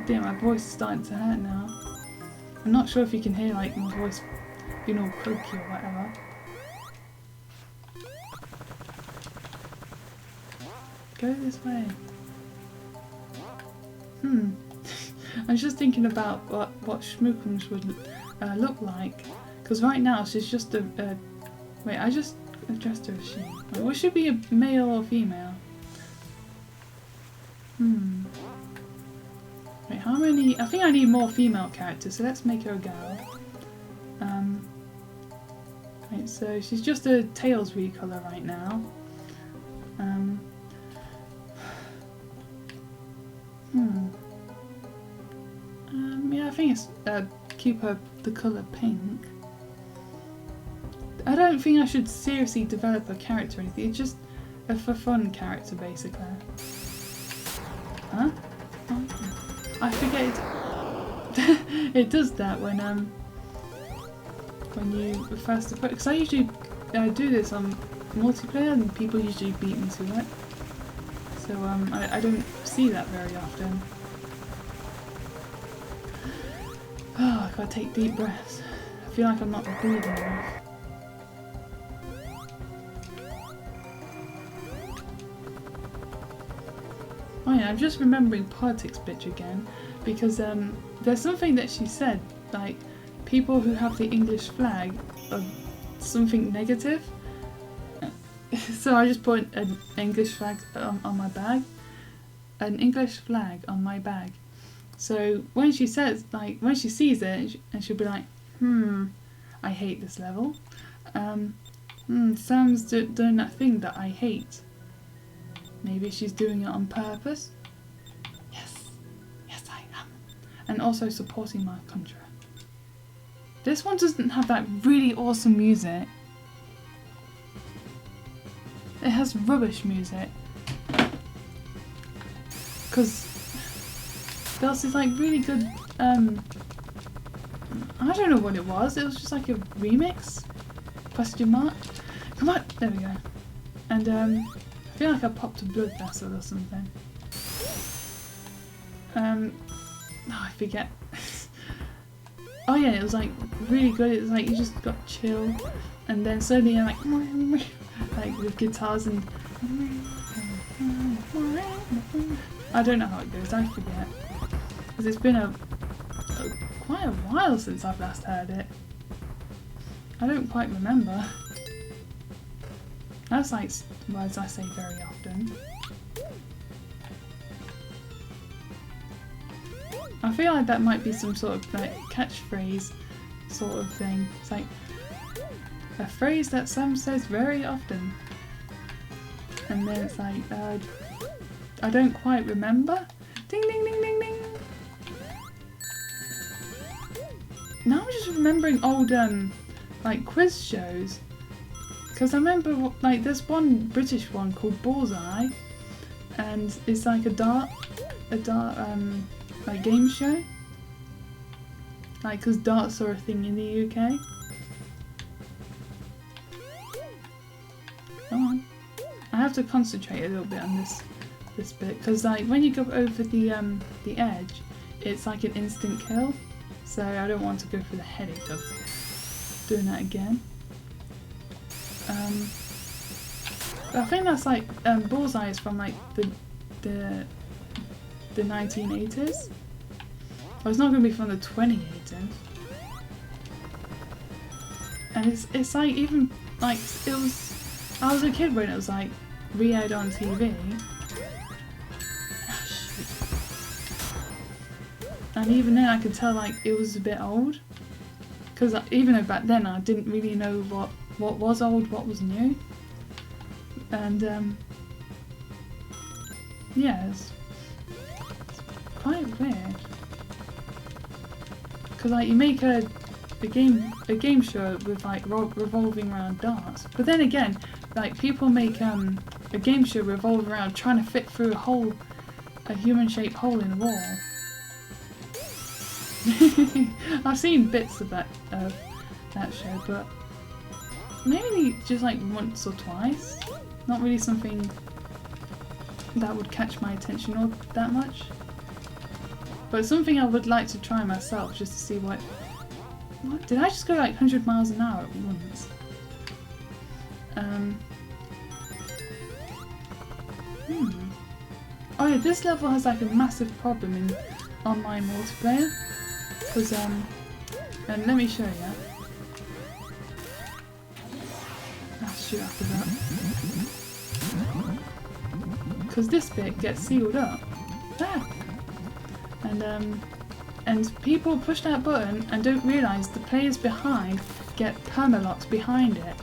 Dear, my voice is starting to hurt now. I'm not sure if you can hear like my voice being all croaky or whatever. Go this way. I was just thinking about what Schmookums would look like, because right now she's just a wait, I just addressed her as she. Wait, what should be a male or female? Wait, how many? I think I need more female characters, so let's make her a girl. Right, so she's just a Tails recolor right now. Yeah, I think it's keep her the colour pink. I don't think I should seriously develop a character or anything. It's just a for fun character, basically. Huh? Oh, I forget it. It does that when you first approach. Because I usually do this on multiplayer, and people usually beat me to it. So I don't see that very often. Oh, I gotta take deep breaths. I feel like I'm not breathing enough. Oh yeah, I'm just remembering politics bitch again, because there's something that she said, like people who have the English flag are something negative. So I just put an English flag on my bag. An English flag on my bag. So when she says, like, when she sees it, and she'll be like, I hate this level. Sam's doing that thing that I hate. Maybe she's doing it on purpose. Yes I am. And also supporting my country. This one doesn't have that really awesome music. It has rubbish music. Because there's this like really good, I don't know what it was just like a remix? Question mark? Come on! There we go. And I feel like I popped a blood vessel or something. Oh, I forget. Oh yeah, it was like really good. It was like you just got chill, and then suddenly you're like with guitars and I don't know how it goes. I forget because it's been quite a while since I've last heard it. I don't quite remember. That's like words I say very often. I feel like that might be some sort of like catchphrase sort of thing. It's like a phrase that Sam says very often. And then it's like, I don't quite remember. Ding ding ding ding ding! Now I'm just remembering old like quiz shows. Because I remember like there's one British one called Bullseye, and it's like a dart like game show. Like, because darts are a thing in the UK. Come on. I have to concentrate a little bit on this bit, because like when you go over the edge, it's like an instant kill. So I don't want to go through the headache of doing that again. I think that's like Bullseye is from like the 1980s. Well, it's not going to be from the 2080s. And it's like even like it was. I was a kid when it was like re-aired on TV. Oh, shoot. And even then, I could tell like it was a bit old. Because even though back then I didn't really know what was old, what was new. And yeah, it's quite weird. Because like you make a game show with like revolving around darts, but then again, like people make a game show revolve around trying to fit through a human-shaped hole in a wall. I've seen bits of that show, but maybe just like once or twice. Not really something that would catch my attention all that much. But something I would like to try myself, just to see what did I just go like 100 miles an hour at once? Oh yeah, this level has like a massive problem in online multiplayer. Because and let me show you. I'll shoot after that. Because this bit gets sealed up. Ah. And people push that button and don't realise the players behind get permalocked behind it.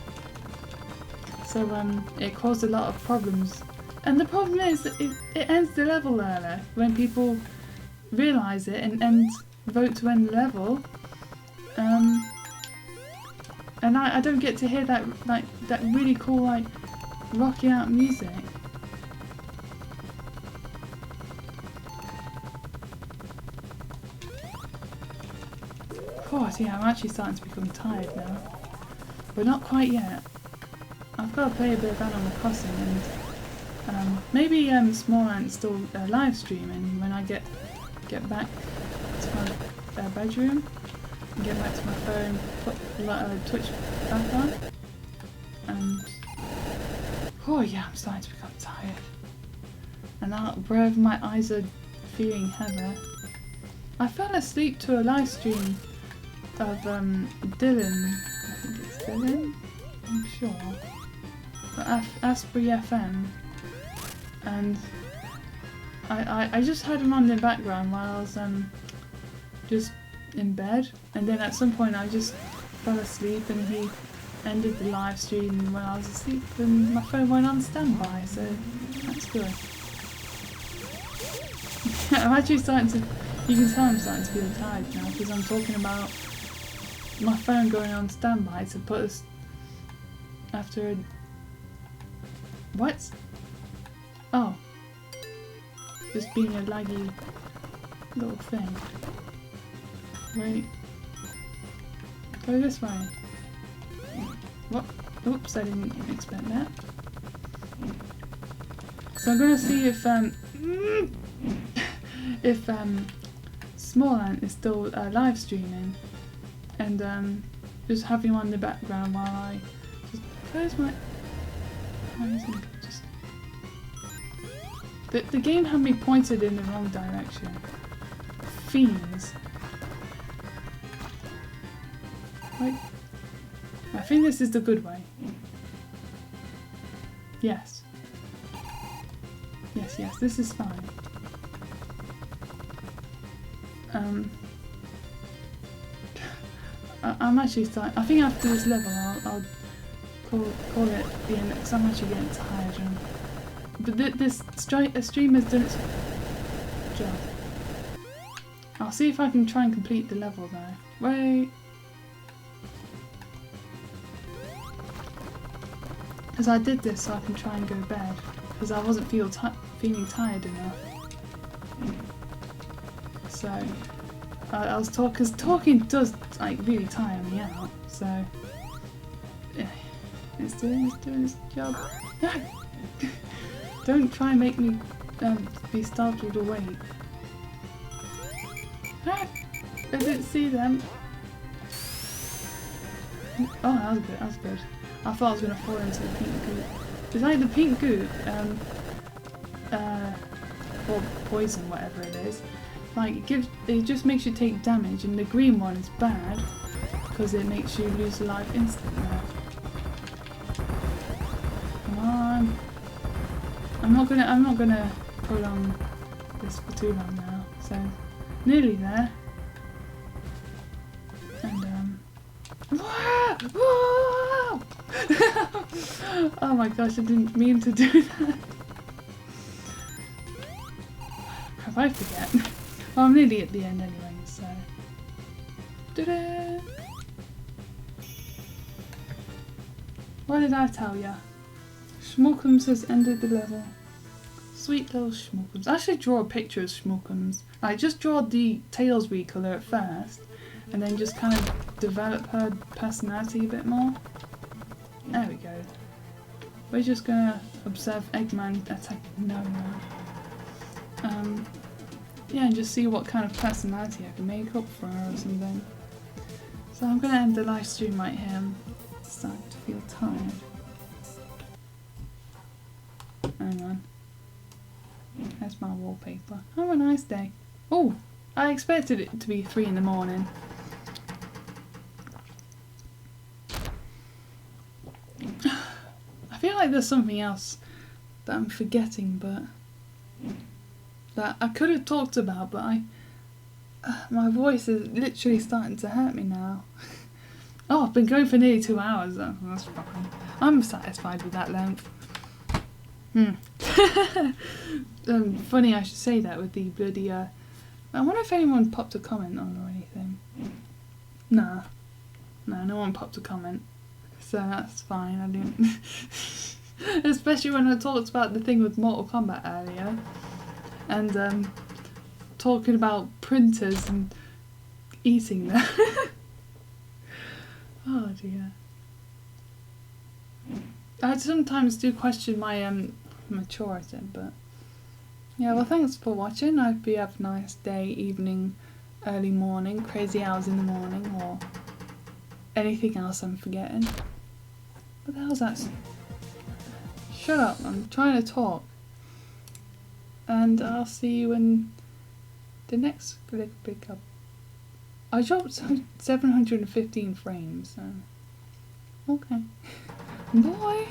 So it caused a lot of problems. And the problem is that it ends the level earlier when people realise it and vote to end the level. And I don't get to hear that really cool like rocking out music. Oh yeah, I'm actually starting to become tired now. But not quite yet. I've got to play a bit of Animal Crossing and Maybe Smallant's still live streaming when I get back to my bedroom and get back to my phone, put Twitch back on, and oh yeah, I'm starting to become tired. And now, wherever my eyes are feeling heavy. I fell asleep to a live stream of Dylan. I think it's Dylan. I'm sure. But Asprey FM, and I just had him on the background while I was just in bed, and then at some point I just fell asleep and he ended the live stream when I was asleep and my phone went on standby, so that's good. I'm actually starting to, you can tell I'm starting to feel tired now because I'm talking about my phone going on standby to put us after a... What? Oh. Just being a laggy little thing. Wait. Go this way. What? Oops, I didn't expect that. So I'm gonna see if Smallant is still live streaming, and just have him on the background while I just close my eyes and just... The game had me pointed in the wrong direction. Fiends. Right. I think this is the good way. Yes. Yes, yes, this is fine. I'm actually starting... I think after this level I'll call it the end because I'm actually getting tired. But this stream has done its job. I'll see if I can try and complete the level though. Wait. Because I did this so I can try and go to bed. Because I wasn't feeling tired enough. So I was because talking does like really tire me out. So yeah, it's doing its job. Don't try and make me be startled awake. I didn't see them. Oh, that was good. That was good. I thought I was gonna fall into the pink goop. It's like the pink goop, or poison, whatever it is. Like it just makes you take damage, and the green one is bad because it makes you lose life instantly. Come on! I'm not gonna prolong this for too long now. So nearly there. And whoa! Oh my gosh! I didn't mean to do that. Have I forget? Well, I'm nearly at the end anyway, so... Ta-da! What did I tell ya? Schmookums has ended the level. Sweet little Schmookums. I should draw a picture of Schmookums. Like, just draw the Tails recolor at first, and then just kind of develop her personality a bit more. There we go. We're just gonna observe Eggman attack Noma. Yeah, and just see what kind of personality I can make up for her or something. So I'm going to end the live stream right here. I'm starting to feel tired. Hang on. There's my wallpaper. Have a nice day. Oh, I expected it to be 3 in the morning. I feel like there's something else that I'm forgetting, but... that I could have talked about, but my voice is literally starting to hurt me now. Oh, I've been going for nearly 2 hours. That's fine. I'm satisfied with that length. Funny I should say that with the bloody... I wonder if anyone popped a comment on or anything. Nah, no one popped a comment. So that's fine, I didn't... Especially when I talked about the thing with Mortal Kombat earlier. And talking about printers and eating them. Oh dear. I sometimes do question my mature at it, but yeah, well, thanks for watching. I hope you have a nice day, evening, early morning, crazy hours in the morning, or anything else I'm forgetting. What the hell's that? Shut up, I'm trying to talk. And I'll see you in the next clip pickup. I dropped 715 frames, so okay. Bye!